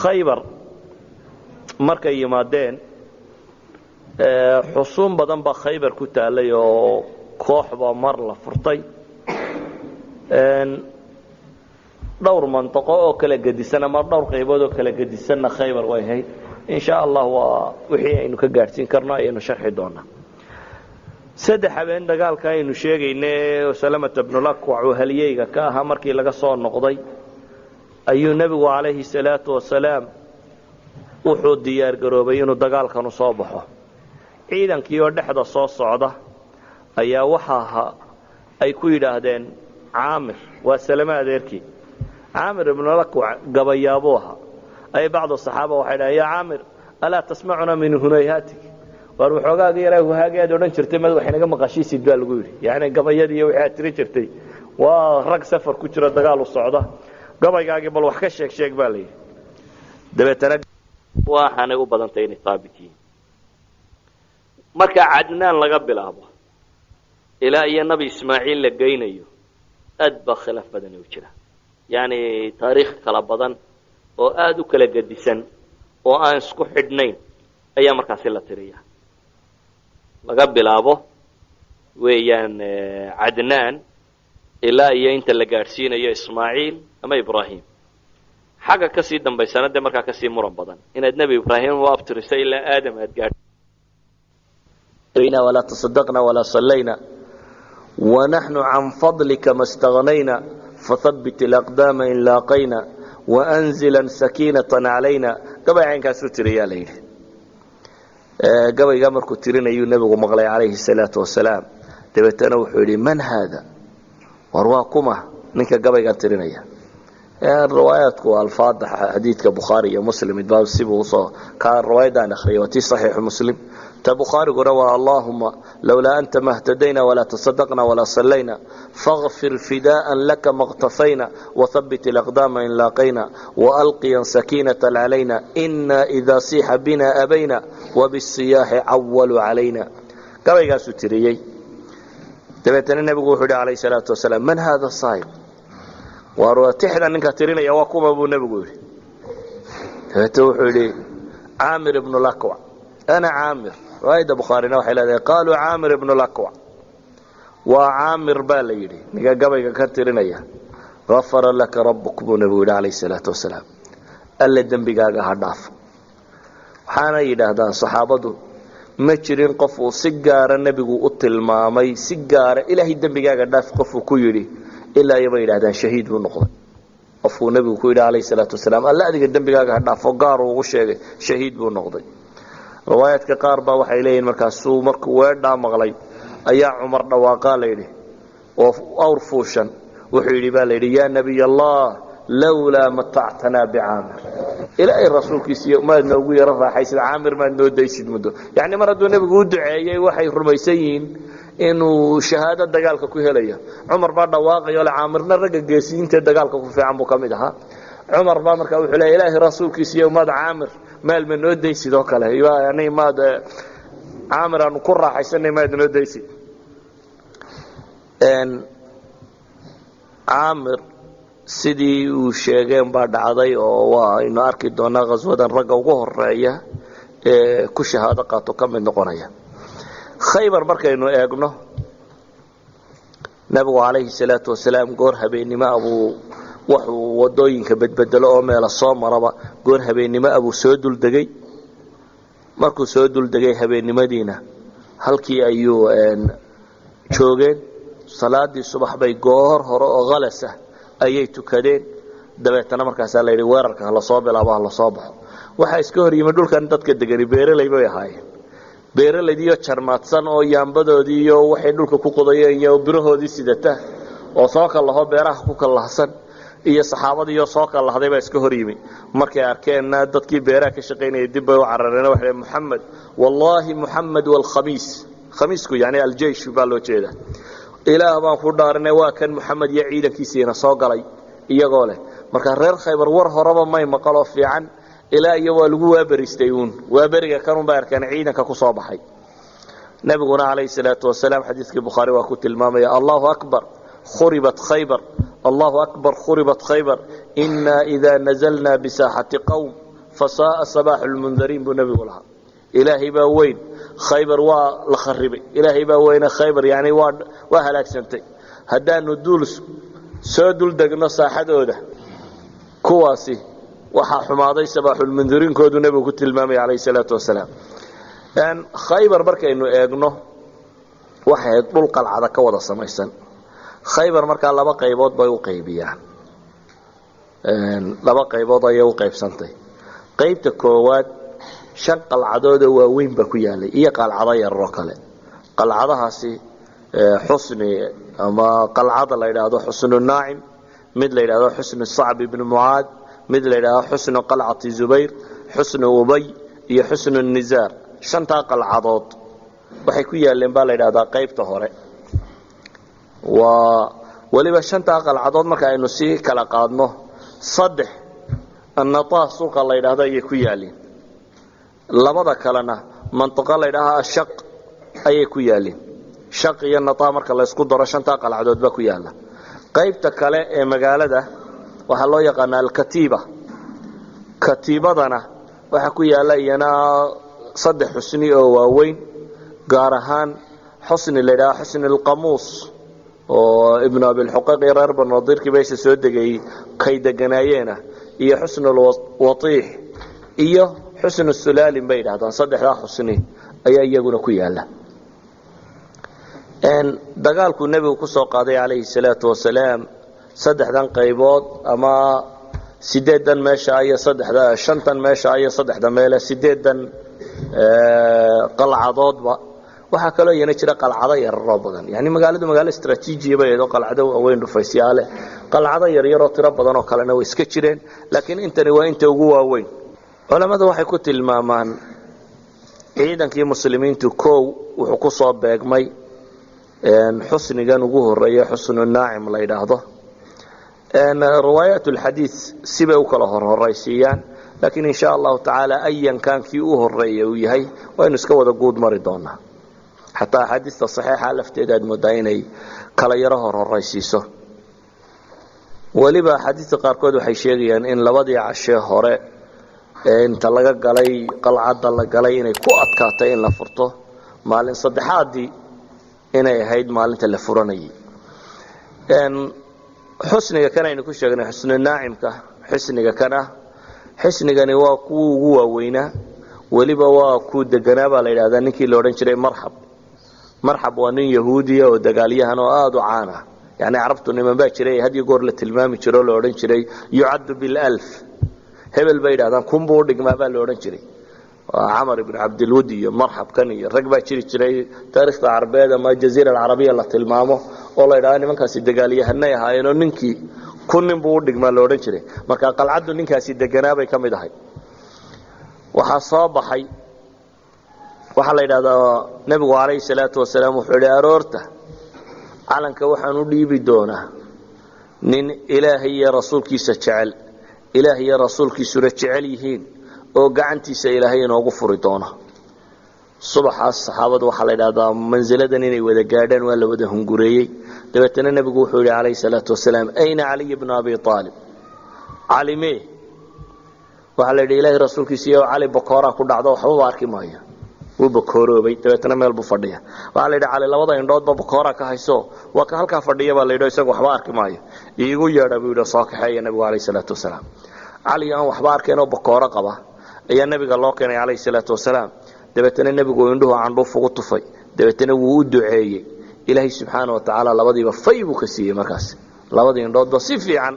khaybar markay yimaadeen xusuun badan ba khaybar ku taalay oo kooxba mar la furtay dhowr manطقo oo kala gadisan ama dhowr qaybood oo kala gadisan khaybar way hay in sha allah waa wixii aynu ka gaadhsiin karno ayaynu sharxi doonaa. saddex habeen dagaalka aynu sheegaynay Salamata ibn al-Akwa oo haliyeyga ka ahaa markii laga soo noqday ayuu nabigu calayhi salaatu wasalaam wuxuu diyaar garoobay inuu dagaalkan u soo baxo. ciidankii oo dhexda soo socda ayaa waxa ay ku yidhaahdeen caamir waa Salama adeerkii. caamir ibn al-Akwa gabayaabuha ay bacdo saxaaba waxay dhahay ya caamir alaa tasmacuna min hunayhatik war waxoogaga yaraa haageed odhan jirtay mad waxay naga maqashiisid baa lagu yiri yaani gabayadii waxay tiri jirtay waa rag safar ku jira dagaal u socda gabaygaagi bal wax ka sheeg baa leeyahay dabeetana waxaanay u badantay in taabitiin marka cadnaan laga bilaabo ilaa iyo nabi ismaaciil la geynayo adba khilaaf badan u jira yaani taariikh kala badan oo aad u kala gadisan oo aan isku xidhnayn ayaa markaas la tiriyaa laga bilaabo weeyaan cadnaan ilaa iyo inta la gaarsiinayo ismaaciil ama ibraahim xaga ka sii dambaysana de markaa ka sii muran badan inaad nabi ibraahim u abtirisay ilaa aadam aad gaadhayna wala tasaddaqna wala sallayna wa nahnu an fadlika mastaghnaina fathabbit alaqdama in laqayna wa anzilan sakinatan alayna gabayinkaas u tiriyaa leeyahay gabayga markuu tirinayo nabigu maqlay calayhi salaatu wasalaam dabeetana wuxuu yiri man hada warwa kuma ninka gabayga tirinaya riwaayadku alfaad xadiidka Bukhari iyo Muslim idbaa sibu soo ka riwaayadan akhriyay sahih Muslim ta Bukhari qora Allahumma lawla anta mahtadayna wala tasaddaqna wala sallayna faghfir fidaan laka maqtafayna wa thabbit alaqdama in laqayna wa alqiyan sakinatan alayna inna idha siha bina abayna wa bis-siyahi awwalu alayna gabaygaas u tiriyay dabeetana nabigu wuxuu alayhi salaatu wasalaam man hada saayib ورواتحنا انك ترينا يا واكم ابو النبي توحدي عامر بن الأكوع انا عامر رايد بخارينا وحيلا قالوا عامر بن الأكوع وعامر باليدي نيغا غبايغا كترينا غفر لك ربك ابو النبي عليه الصلاه والسلام الا دنبيغاغا هداف waxaana yidhaahdaan saxaabadu ma jirin qof uu si gaar ah nabigu u tilmaamay si gaar ah ilaahay dambigaaga dhaaf qof uu ku yiri إلا يبي يدهن شهيد بالنقطة أفو النبي كويل عليه الصلاة والسلام الله أديك الدنبي قاعد فقار وغشة شهيد بالنقطة رواية كقاربة وحيلين مركز سو مركو وين دام مغلي أيا عمر نواقال لي وأورفوشا وحيلي بالي يا نبي الله لولا متعتنا بعامر إلى أي رسول كيسي ما نوي رفع حيث عامر ما نود يسد مدو يعني مرة النبي يقول دعاء وحي رميسين إنه شهادة دجالك كهلية عمر بعد واقع يلا عامرنا رجع جالسين تدجالك في عمو كمدها عمر بامر كأوح لا إله رسول كيسي وماذا عامر مال من نود يسد وكله يعني ماذا عامر أن كرة حسني ما نود يسد إن عامر سيدي وشيغين بعد عضي أو إنه أركض دونا غزوة رجع وجه الرأية كل شهادة قاتو كم من نقرية خيبر markaynu eegno nabigu calayhi salaatu wasalaam goor habeenimo abuu wuxuu wadooyinka badbedelo oo meel soo maraba goor habeenimo abuu soo dul degay markuu soo dul degay habeenimadiina halkii ayuu joogeen salaadii subax bay goor hore oo qalas ah ayay tukadeen dabeetana markaas la yiri weerarka la soo bilaabo la soo baxo waxa iska hor yimid dhulkan dadka degan beeraley bay ahaayeen beeraleydiyo jarmaadsan oo yaambadoodii iyo waxay dhulka ku qodayeen iyo birahoodii sidata oo soo kalaho beeraha ku kalahsan iyo saxaabadii iyo soo kalahday baa iska hor yimid markay arkeen dadkii beeraha ka shaqeynayay dib bay u carareen waxay Muhammad wallahi Muhammad wal khamiisku yani al jaysh baa loo jeedaa ilaah baan ku dhaaranay waa kan Muhammad iyo ciidankiisina soo galay iyagoo leh marka reer Khaybar war horaba may maqalo fiican ilaa iyo waa lagu waabaristeeyun waabariga kanun baa arkaan ciidanka ku soo baxay nabiguna calayhi salaatu wasalaam xadiiskii Bukhari waa ku tilmaamay Allahu akbar khuribat Khaybar Allahu akbar khuribat Khaybar inna idha nazalna bi sahati qawm fasaa sabah al-munzirin bu nabigu laha ilaahi baa weyn Khaybar waa la kharibay ilaahi baa weyn Khaybar yani waa halaagsantay haddaanu dul soo dul degno saaxadooda kuwaasi waxaa xumaaday sabaaxulmundiriinkoodu nebigu ku tilmaamay calayhi salaatu wasalaam. khaybar markaynu eegno waxay ahayd dhul qalcada ka wada samaysan. khaybar markaa laba qaybood bay u qaybiyaan, laba qaybood ayay u qaybsantay. qaybta koowaad 5 qalcadood oo waaweyn baa ku yaalay iyo qalcado yaroo kale. qalcadahaasi xusni ama qalcada la yidhaahdo xusnu naacim, mid la yidhaahdo xusnu sacb ibn mucaad, mid la yidhaahdo xusnu qalcati zubayr, xusnu ubay iyo xusnu nizaar. 5taa qalcadood waxay ku yaaleen baa la yidhaahdaa qaybta hore. waa waliba 5taa qalcadood marka aynu sii kala qaadno 3 annataa suuqa la yidhaahdo ayay ku yaaleen, labada kalena mantiqo la yidhaahaa shaq ayay ku yaaleen. shaq iyo nataa marka la isku daro 5taa qalcadood baa ku yaala. qaybta kale ee magaalada waxaa loo yaqaanaa alkatiiba. katiibadana waxaa ku yaala iyana 3 xusni oo waaweyn, gaar ahaan xusni la yidhaha xusni alqamuus oo ibnu abilxuqayq iyo reer banu nadiirkii meesha soo degay kay deganaayeena, iyo xusnu alwatiix iyo xusnu sulaalin bay yidhahdaan. 3daa xusni ayaa iyaguna ku yaala. dagaalkuu nebigu ku soo qaaday calayhi salaatu wasalaam 3dan qaybood ama 8dan meesha iyo 5tan meesha iyo 3da meele 8dan qalcadoodba. waxaa kaloo iyana jira qalcado yararoo badan, yani magaaladu magaalo istaraatiijiya bay ahayd oo qalcado waaweyn dhufaysyaa leh. qalcado yaryaroo tiro badan oo kalena way iska jireen, laakiin intani waa inta ugu waaweyn. culammadu waxay ku tilmaamaan ciidankii muslimiintu wuxuu ku soo beegmay xusnigan ugu horeeya xusnu naacim la yidhaahdo. riwaayaat alxadiid sibay u kala horhoraysiiyaan, laakiin insha allahu tacaala ayan kaankii u horeeya uu yahay waynu iska wada guud mari doonaa. xataa axaadiista saxiixa lafteeda aad moodaa inay kala yaro horhoraysiiso. weliba axaadiista qaarkood waxay sheegayaan in 2dii cashee hore inta laga galay qalcadda la galay inay ku adkaatay in la furto, maalin saddexaadii inay ahayd maalinta la furanayay. xusniga kan aynu ku sheegnay xusnu naacimka, xusniga kan ah, xusnigani waa kuwa ugu waaweynaa, weliba waa ku deganaa baa la yidhahdaa ninkii la odhan jiray marxab. marxab waa nin yahuudiya oo dagaalyahan oo aada u caan ah. yani carabtu niman baa jiray had iyo goor la tilmaami jiro oo la odhan jiray yucaddu bil-alf. hebel bay yidhahdaan kunbuu u dhigmaa baa la odhan jiray. camar ibn cabdilwud iyo marxabkan iyo rag baa jiri jiray taariikhda carabeed ama jaziira alcarabiya la tilmaamo oo la yidhahda nimankaasi dagaalyahanay ahaayeenoo ninkii nin buu u dhigmaa la odhan jiray. marka qalcaddu ninkaasi deganaabay ka mid ahay. waxaa soo baxay, waxaa la yidhahdaa nebigu calayhi salaatu wasalaam wuxuu yidhi aroorta calanka waxaan u dhiibi doonaa nin ilaahay iyo rasuulkiisa jecel, ilaahay iyo rasuulkiisuna jecel yihiin, oo gacantiisa ilaahay inoogu furi doono. subaxaas saxaabadu waxaa la yidhahdaa mansiladan inay wada gaadhaan waa la wada hungureeyey. dabeetana nebigu wuxuu yidhi calayhi salaatu wasalaam ayna caliy bnu abi aalib, cali mee? waxaa la yidhi ilaahay rasuulkiisa iyo cali bakooraa ku dhacdo waxbaba arki maayo, wuu bakooroobay. dabeetana meel buu fadhiya. waxaa la yidhi cali 2 indhoodba bakooraa ka hayso waa ka halkaa fadhiya baa la yidhi isaga waxba arki maayo, iigu yeedha buu yidhi soo kaxeeya nebigu calayhi salaatu wasalaam. cali aan waxba arkeen oo bakooro qaba ayaa nebiga loo keenay calayhi salaatu wasalaam. dabeetana nebigu indhuhu candhuuf ugu tufay, dabeetana wuu u duceeyey. ilaahay subxaana wa tacaala labadiiba fay buu ka siiyey. markaas 2 indhoodba si fiican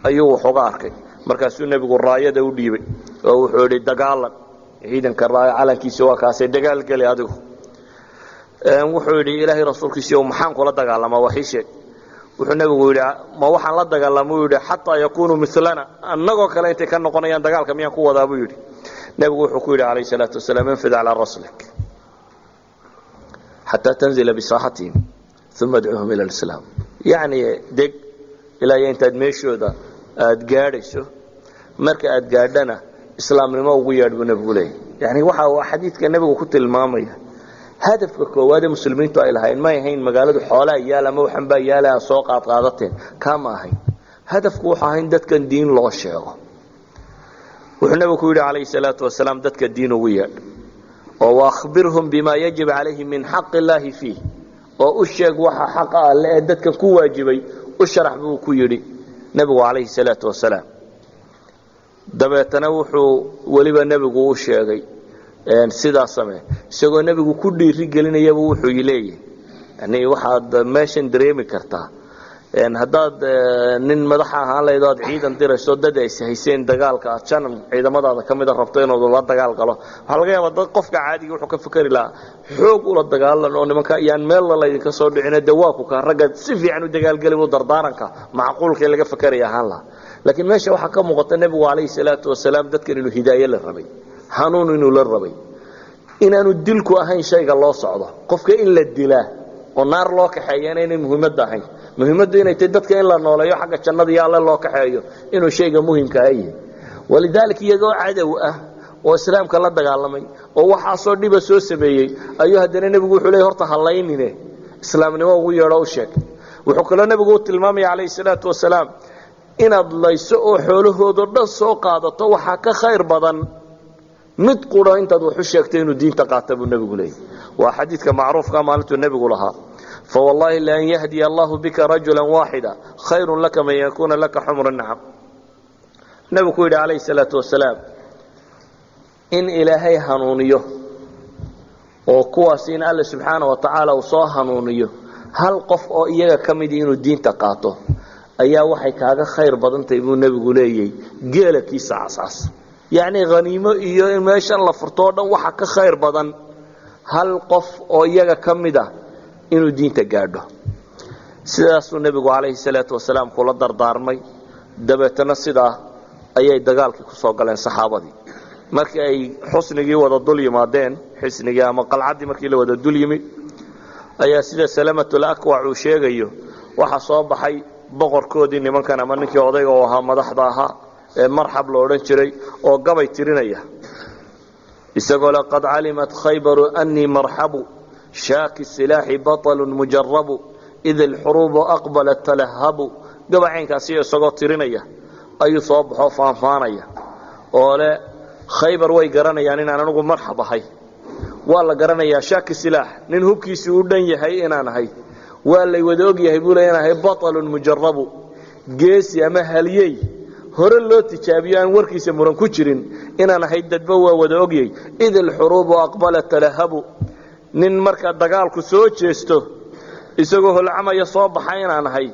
ayuu wax uga arkay. markaasuu nebigu raayada u dhiibay oo wuxuu yidhi dagaalan, ciidanka raaya calankiisa waa kaasay dagaal geli adigu. wuxuu yidhi ilaahay rasuulkiisa maxaan kula dagaalamaa wax ii sheeg. wuxuu nebigu yidhi ma waxaan la dagaalama u yidhi xataa yakuunuu milana, annagoo kale intay ka noqonayaan dagaalka miyaan ku wadaa buu yidhi. nebigu wuxuu ku yidhi calayhi salaatu wasalaam infid calaa raslik xataa tanzila bisaaxatihim uma adcuuhum ila alislaam. yacni deg ilaa iyo intaad meeshooda aad gaadhayso, marka aad gaadhana islaamnimo ugu yeedh buu nebigu leeyahy. yani waxa uu xadiidka nebigu ku tilmaamaya hadafka koowaad ee muslimiintu ay lahayn ma ahayn magaaladu xoolaa yaal ama waxan baa yaala soo qaadqaadateen, kama ahayn. hadafku wuxuu ahayn dadkan diin loo sheego. wuxuu nebigu ku yidhi calayhi salaatu wasalaam dadka diin ugu yeedh oo waakhbirhum bima yajib calayhim min xaqi illaahi fiih, oo u sheeg waxa xaqa alle ee dadkan ku waajibay u sharax buu ku yidhi nebigu calayhi salaatu wasalaam. dabeetana wuxuu waliba nabigu u sheegay sidaas samee isagoo nabigu ku dhiiri gelinayaba wuxuu leeyahay yani waxaad meeshan dareemi kartaa haddaad nin madax ahaan lahayd oo aad ciidan dirayso dad ay hayseen dagaalka aad janan ciidamadaada ka mid ah rabto inuu la dagaal galo waxa laga yaabaa dad qofka caadiga wuxuu ka fikri lahaa xoog ula dagaalan oo nimanka iyaan meel la idinka soo dhicin dawaaku ka ragga si fiican u dagaalgali u dardaaranka macquulka laga fikray ahaan lahaa laakiin meesha waxa ka muuqata nabigu kaleey salaatu wasalaam dadkan inuu hidaayo la rabay hanuun inuu la rabay inaanu dilku ahayn shayga loo socdo qofka in la dilaa oo naar loo kaxeeyana inay muhiimad ahayn muhiimadu inay tahay dadka in la nooleeyo xagga jannada iyo alla loo kaxeeyo inuu shayga muhiimka ah yahay walidaalka iyagoo cadow ah oo islaamka la dagaalamay oo waxa soo dhiba soo sameeyay ayuu hadana nabigu wuxuu leeyahay horta halaynine islaamnimo ugu yeedho u sheeg wuxuu kale nabigu tilmaamay kaleey salaatu wasalaam inaad layso oo xoolahooda dhan soo qaadato waxa ka khayr badan mid qura intaad wax u sheegtay inuu diinta qaato buu nabigu leeyahay waa xadiidka macruufka maalintu nabigu lahaa فوالله لأن يهدي الله بك رجلا واحدا خير لك من يكون لك حمر النعم نبي كويد عليه الصلاة والسلام إن إلهي هنونيه وقواسين الله سبحانه وتعالى وصاه هنونيه هل قف أو إياك كمدين الدين تقاطه أيها وحي كاغا خير بدن تيبون نبي قولي قيلك يسعصعص يعني غنيمة إياه ما شاء الله فرطونا وحك خير بدن هل قف أو إياك كمده inuu diinta gaadho sidaasuu nabigu kaleey salaatu wasalaam kula dardaarmay dabeetana sidaa ayay dagaalkii ku soo galeen saxaabadii markii ay xusnigii wada dul yimaadeen xisnigii ama qalcadii markii la wada dul yimid ayaa sida salamatul aqwa uu sheegayo waxa soo baxay boqorkoodii nimankan ama ninkii odayga oo ahaa madaxda ahaa ee marxab loo oran jiray oo gabay tirinaya isagoo la qad alimat khaybaru anni marhabu شاك السلاح بطل مجرب إذ الحروب أقبلت تلهب قبعين كاسية سقط ترينية أي صبح فانفانية ولا خيبر وي قرانيا يعني أنا نقول مرحبا هاي والله قرانيا شاك السلاح ننهب كيسي ودن يهي إنا هاي والله يودوق يهيبول إنا هاي بطل مجرب قيسي أما هليي هر اللو تشابيان وركيسي مران كجرين إنا هاي ددبوا ودوقي إذ الحروب أقبلت تلهب nin marka dagaalku soo jeesto isagoo holcamaya soo baxay inaan ahay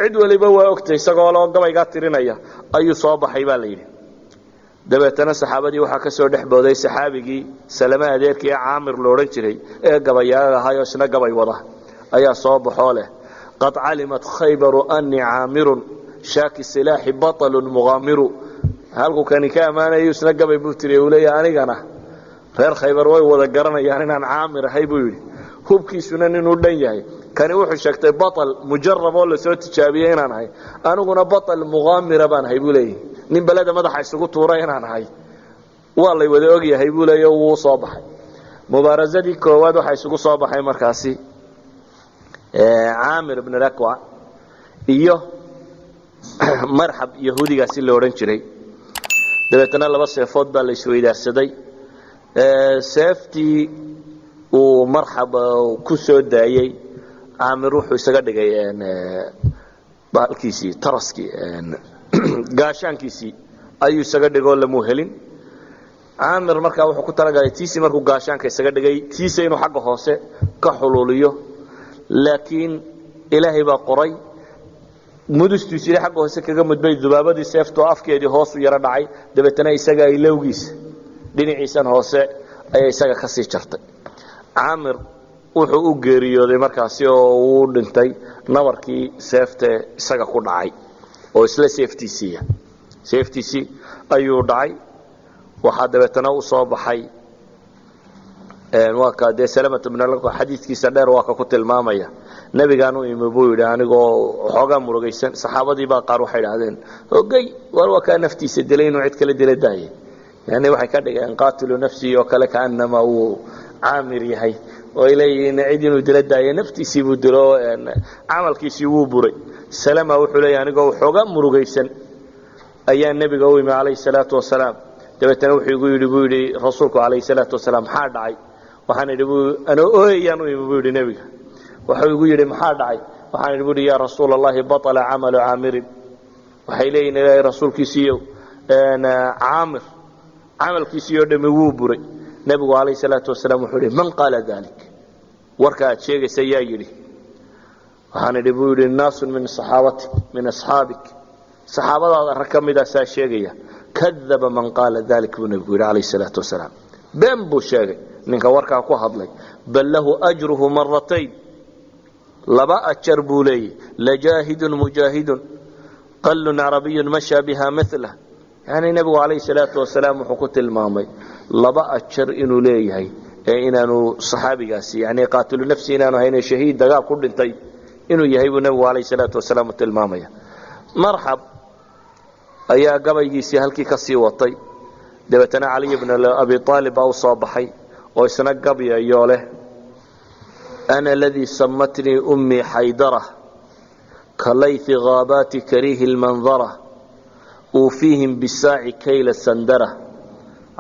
cid waliba waa ogtay isagoo loo gabayga tirinaya ayuu soo baxay baa la yiri dabeetana saxaabadii waxa ka soo dhaxbooday saxaabigii salama adeerkii caamir loo oran jiray ee gabayaaga ahaa oo isna gabay wada ayaa soo baxoo leh qad alimat khaybaru anni aamirun shaaki silaahi batalun mughamiru halku kan ka amaanayo isna gabay buu tiriyay uu leeyahay anigana reer khaybar way wada garanayaan inaan caamir ahay buu yiri hubkiisuna inuu dhan yahay kani wuxuu sheegtay batal mujarrab oo la soo tijaabiyay inaan ahay aniguna batal mughamira baan ahay buu leeyahay nin balada madaxa isugu tuuray inaan ahay waa la wada og yahay buu leeyahay wuu soo baxay mubaarazadii koowaad waxa isugu soo baxay markaasi caamir ibn rakwa iyo marhab yahuudigaasi la oran jiray dabeetana laba seefood baa la isweydaarsaday seeftii uu marxaba ku soo daayay aamir wuxuu isaga dhigay baalkiisii taraskii gaashaankiisii ayuu isaga dhigoo lamu helin aamir markaa wuxuu ku talagalay tiisi markuu gaashaanka isaga dhigay tiisa inuu xagga hoose ka xuluuliyo laakiin ilaahay baa qoray mudustiisii xagga hoose kaga mudbay dubaabadii seeftoo afkeedii hoos u yara dhacay dabeetana isaga ay lowgiisa dhinaciisan hoose ayay isaga ka sii jartay caamir wuxuu u geeriyooday markaasi oo uu dhintay nabarkii seefte isaga ku dhacay oo isla seeftiisii ayuu dhacay waxa dabeetana u soo baxay waa ka de salamat ibn al-hadiiskiisa dheer waa ka ku tilmaamaya nabigaan uu imibuu yiri anigoo xooga murugaysan saxaabadii baa qaar waxay yiraahdeen ogay war waa ka naftiisa dilay inuu cid kale dilay daayay يعني waxay ka dhigeen qaatilu nafsi oo kale kaanama uu aamir yahay oo ilayna cidinu diladaay naftiisi buu dilo amalkiisi wuu buray salama wuxuu leeyahay anigoo xooga murugaysan ayaa nabiga uu imay alayhi salaatu wasalaam dabeetana wuxuu igu yiri rasuulku alayhi salaatu wasalaam maxaa dhacay waxaan idhi ana ooyaan uu imay yiri nabiga wuxuu igu yiri maxaa dhacay waxaan idhi ya rasuul allah batala amalu aamir waxay leeyahay rasuulkiisiyo caamir camalkiisii oo dhammi wuu buray. nebigu calayhi salaatu wasalaam wuxuu yidhi man qaala dalik, warka aad sheegaysa yaa yidhi? waxaan idhi buu yidhi naasun min asxaabik, saxaabadaada rag ka midaasaa sheegaya. kadaba man qaala dalik buu nebigu yidhi calayhi salaatu wasalaam, been buu sheegay ninka warkaa ku hadlay. bal lahu ajruhu maratayn, laba ajar buu leeyahy. lajaahidun mujaahidun qalun carabiyun mashaa biha milah. yani nebigu calayhi salaatu wasalaam wuxuu ku tilmaamay laba ajar inuu leeyahay, ee inaanu saxaabigaasi yani qaatilu nafsi inaanu hayne shahiid dagaal ku dhintay inuu yahay buu nebigu calayhi salaatu wasalaam u tilmaamaya. marxab ayaa gabaygiisii halkii ka sii watay. dabeetana caliy bn abi aalib baa u soo baxay oo isna gabyayoo leh ana aladii samatnii ummii xaydara kalayfi haabaati kariihi lmandara uufiihim bisaaci kayla sandara.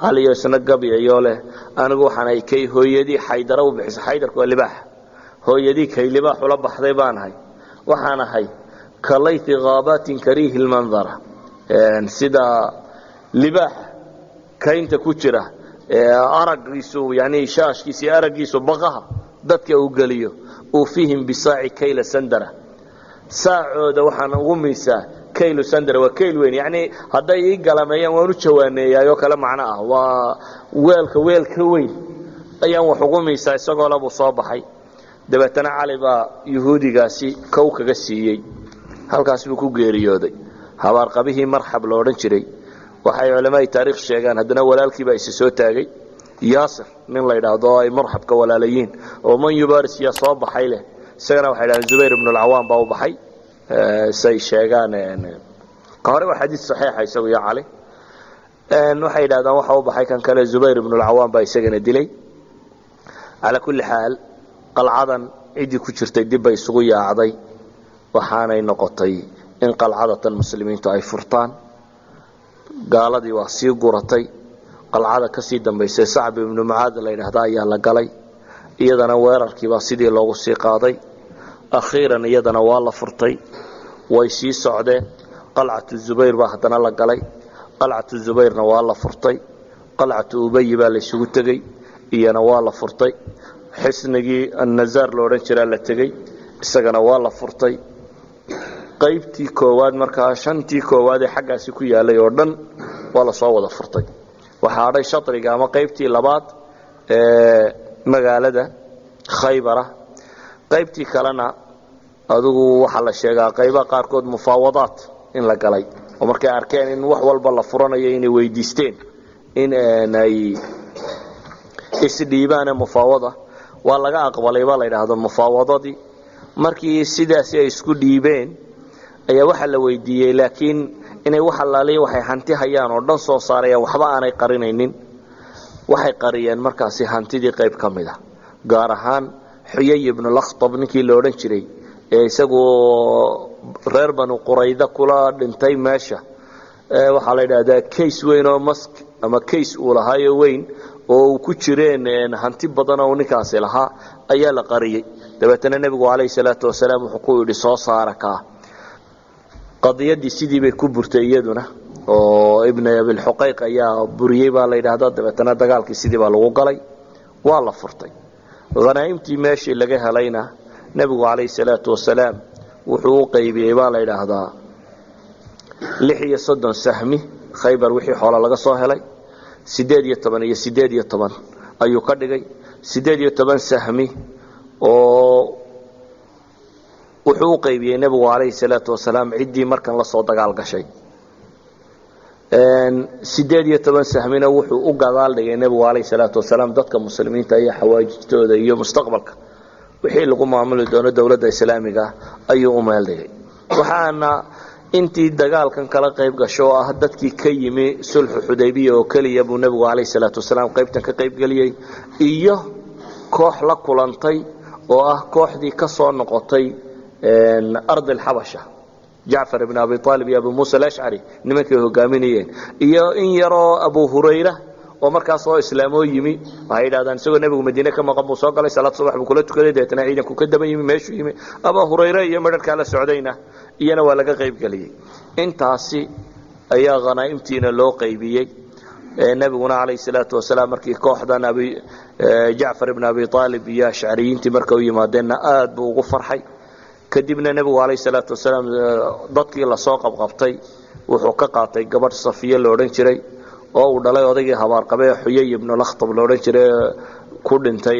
caliyo isna gabyayoo leh anigu waxaan ahay kay hooyadii xaydara u bixisa. xaydarku waa libaax, hooyadii kay libaax ula baxday baan ahay. waxaan ahay kalayfi haabaatin kariihi lmandara, sida libaax kaynta ku jira aragiisu yani shaashkiisa iyo aragiisu baqaha dadka uu geliyo. uufiihim bisaaci kayla sandara, saacooda waxaan ugu miisaa kaylu sandara, waa kayl weyn. yani hadday ii galameeyaan waan u jawaaneeyaayoo kale macno ah, waa weelka weyn ayaan wax ugu miisaa. isagoo labuu soo baxay. dabeetana cali baa yuhuudigaasi kow kaga siiyey, halkaas buu ku geeriyooday. habaarqabihii marxab lo odhan jiray waxay culamada taariikh sheegaan, haddana walaalkii baa isi soo taagay yaasir nin la yidhaahdo ay marxabka walaalayiin oo man yubaris yaa soo baxay leh. isagana waxay dhahdeen zubayr ibn alcawaam baa u baxay say sheegaan. ka hore waa xadiis saxiixa isagu iyo cali. waxay yidhahdaan waxa u baxay kan kale zubayr ibn alcawaam baa isagana dilay. calaa kulli xaal qalcadan ciddii ku jirtay dib bay isugu yaacday, waxaanay noqotay in qalcadatan muslimiintu ay furtaan. gaaladii waa sii guratay. qalcada ka sii dambaysay sacb ibnu mucaad la yidhaahda ayaa la galay. iyadana weerarkiibaa sidii loogu sii qaaday. akhiiran iyadana waa la furtay, way sii socdeen. qalcatu zubayr baa haddana la galay. qalcatu zubayrna waa la furtay. qalcatu ubayi baa la isugu tegey, iyana waa la furtay. xisnigii annazaar lo odhan jiraa la tegey, isagana waa la furtay. qaybtii koowaad markaa shantii koowaad ee xaggaasi ku yaalay oo dhan waa la soo wada furtay. waxaa hadhay shadriga ama qaybtii labaad ee magaalada khaybara. qaybtii kalena adigu waxaa la sheegaa qaybaha qaarkood mufaawadaat in la galay, oo markay arkeen in wax walba la furanayo inay weydiisteen in ay isdhiibaane mufaawada. waa laga aqbalay baa la yidhaahdo mufaawadadii. markii sidaasi ay isku dhiibeen ayaa waxaa la weydiiyey laakiin inay wax allaaliya waxay hanti hayaan oo dhan soo saarayaan, waxba aanay qarinaynin. waxay qariyeen markaasi hantidii qayb ka mid a, gaar ahaan xuyay ibnu lakhtab ninkii la odhan jiray ee isagu reer banu qurayda kula dhintay meesha. waxaa la yidhaahdaa kays weyn oo mask ama kays uu lahaayo weyn oo uu ku jireen hanti badan oo ninkaasi lahaa ayaa la qariyey. dabeetana nebigu calayhi salaatu wasalaam wuxuu ku yidhi soo saara kaa. qadiyadii sidii bay ku burtay iyaduna, oo ibn abilxuqayq ayaa buriyey baa la yidhaahdaa. dabeetana dagaalkii sidii baa lagu galay, waa la furtay. hanaaimtii meeshii laga helayna nebigu calayhi salaatu wasalaam wuxuu u qaybiyey baa la yidhaahdaa 36 sahmi. khaybar wixii xoola laga soo helay 18 iyo 18 ayuu ka dhigay. 18 sahmi oo wuxuu u qaybiyey nebigu calayhi salaatu wasalaam ciddii markan la soo dagaal gashay. 18 sahmina wuxuu u gadaal dhigay nebigu calayhi salaatu wasalaam dadka muslimiinta iyo xawaajijtooda iyo mustaqbalka wixii lagu maamuli doono dowladda islaamiga ayuu u meel dhigay. waxaana intii dagaalkan kala qayb gasho oo ah dadkii ka yimi sulxu xudaybiya oo keliya buu nebigu calayhi salaatu wasalaam qaybtan ka qaybgeliyey, iyo koox la kulantay oo ah kooxdii ka soo noqotay ardi alxabasha. jacfar ibn abi aalib iyo abu muusa alashcari nimankay hogaaminayeen, iyo in yaroo abu hurayra oo markaas oo islaamoo yimi. waxay yidhahdaan isagoo nebigu madiine ka maqan buu soo galay, salaad subax buu kula tukaday, deetana ciidanku ka daba yimi meeshuu yimi. abu hurayre iyo madharkaa la socdayna iyana waa laga qayb geliyey. intaasi ayaa khanaa'imtiina loo qaybiyey nabiguna calayhi salaatu wasalaam markii kooxdan jacfar ibn abi aalib iyo ashcariyiintii marka u yimaadeenna aad buu ugu farxay kadibna nebigu calayhi salaatu wasalaam dadkii lasoo qabqabtay wuxuu ka qaatay gabadh safiya la odhan jiray oo uu dhalay odaygii habaarqabe xuyay ibnu lakhtab la odhan jiray ku dhintay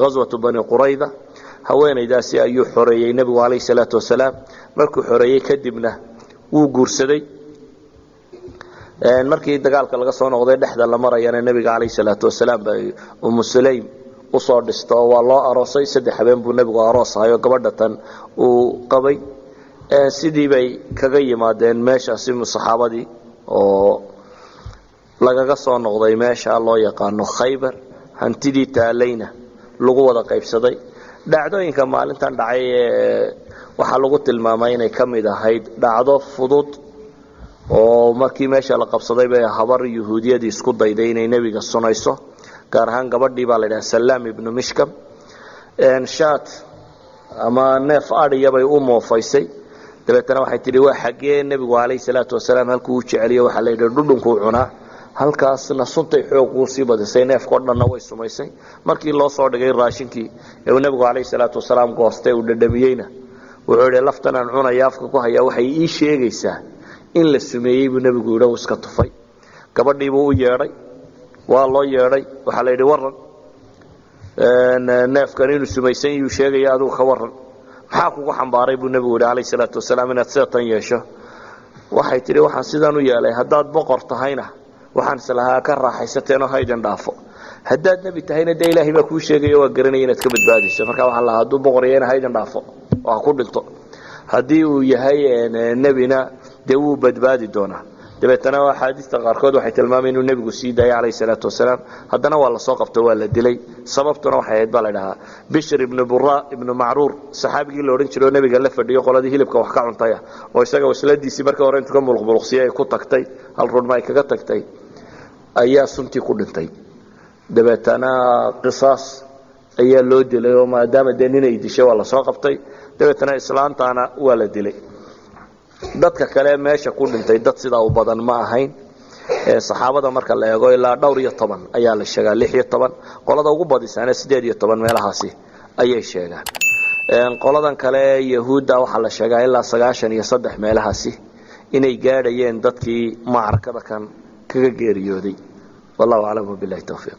ghaswatu bani qurayda haweenaydaasi ayuu xoreeyey nebigu calayhi salaatu wasalaam markuu xoreeyey kadibna wuu guursaday markii dagaalka laga soo noqday dhexda la marayana nebiga calayhi salaatu wasalaam bay ummu sulaym usoo dhisto oo waa loo aroosay 3 habeen buu nebigu aroosayo gabadha tan uu qabay sidii bay kaga yimaadeen meeshaasi saxaabadii oo lagaga soo noqday meesha loo yaqaano Khaybar hantidii taalayna lagu wada qaybsaday dhacdooyinka maalintan dhacay waxa lagu tilmaamay inay kamid ahayd dhacdo fudud oo markii meesha la qabsaday bay habar yahuudiyad isku dayday inay nabiga sunayso gaar ahaan gabadhii baa la yiraahdaa Salaam ibn Mishkam shaat ama neef adhiya bay u moofaysay dabeetana waxay tiri waa xagee nabigu calayhi salaatu wasalaam halkuu u jeceliyo waxa la yiraahdaa dhudhunku cunaa halkaasna suntay xoog uu sii badisay neefka dhanna way sumaysay markii loo soo dhigay raashinkii ee nabigu calayhi salaatu wasalaam goostay uu dhadhamiyayna wuxuu yiri laftan aan cunaya afka ku haya waxay ii sheegaysaa in la sumeeyay buu nabigu yiraahdo iska tufay gabadhii buu u yeeray waa loo yeeray waxa la yiri waran neefkan inuu sumaysan uu sheegay adigu ka waran maxaa kugu xambaaray buu nabigu yiraahdo calayhi salaatu wasalaam inaad seetan yeesho waxay tiri waxaan sidan u yeelay hadaad boqor tahayna waxaan islahaa ka raaxaysateen oo haydan dhaafo hadaad nabi tahayna de ilaahay baa ku sheegay waa garanay inaad ka badbaadiso marka waxaan la haduu boqor yeena haydan dhaafo waa ku dhinto hadii uu yahay nabina de wuu badbaadi doonaa dabeetana xadiista qaarkood waxay tilmaamayeen inuu nabigu sii daayay calayhi salaatu wasalaam haddana waa la soo qabtay waa la dilay sababtuna waxay ahayd baa la dhahaa Bishr ibn Burra ibn Ma'rur saxaabigii la oran jiray nabiga la fadhiyo qoladii hilibka wax ka cuntaya oo isaga wasladiisii markii hore intuu ka mulqbulqsiyay ay ku tagtay hal rudmay kaga tagtay ayaa suntii ku dhintay dabeetana qisaas ayaa loo dilay oo maadaama inay dishay waa la soo qabtay dabeetana islaantaana waa la dilay dadka kale meesha ku dhintay dad sida u badan ma ahayn saxaabada marka la eego ilaa dhowr iyo 10 ayaa la sheegaa 16 qolada ugu badisana 18 meelahaasi ayay sheegaan qoladan kale yahuuda waxa la sheegaa ilaa 93 meelahaasi inay gaadhayeen dadkii macrakada kan kaga geeriyooday wallahu a'lam billahi tawfiiq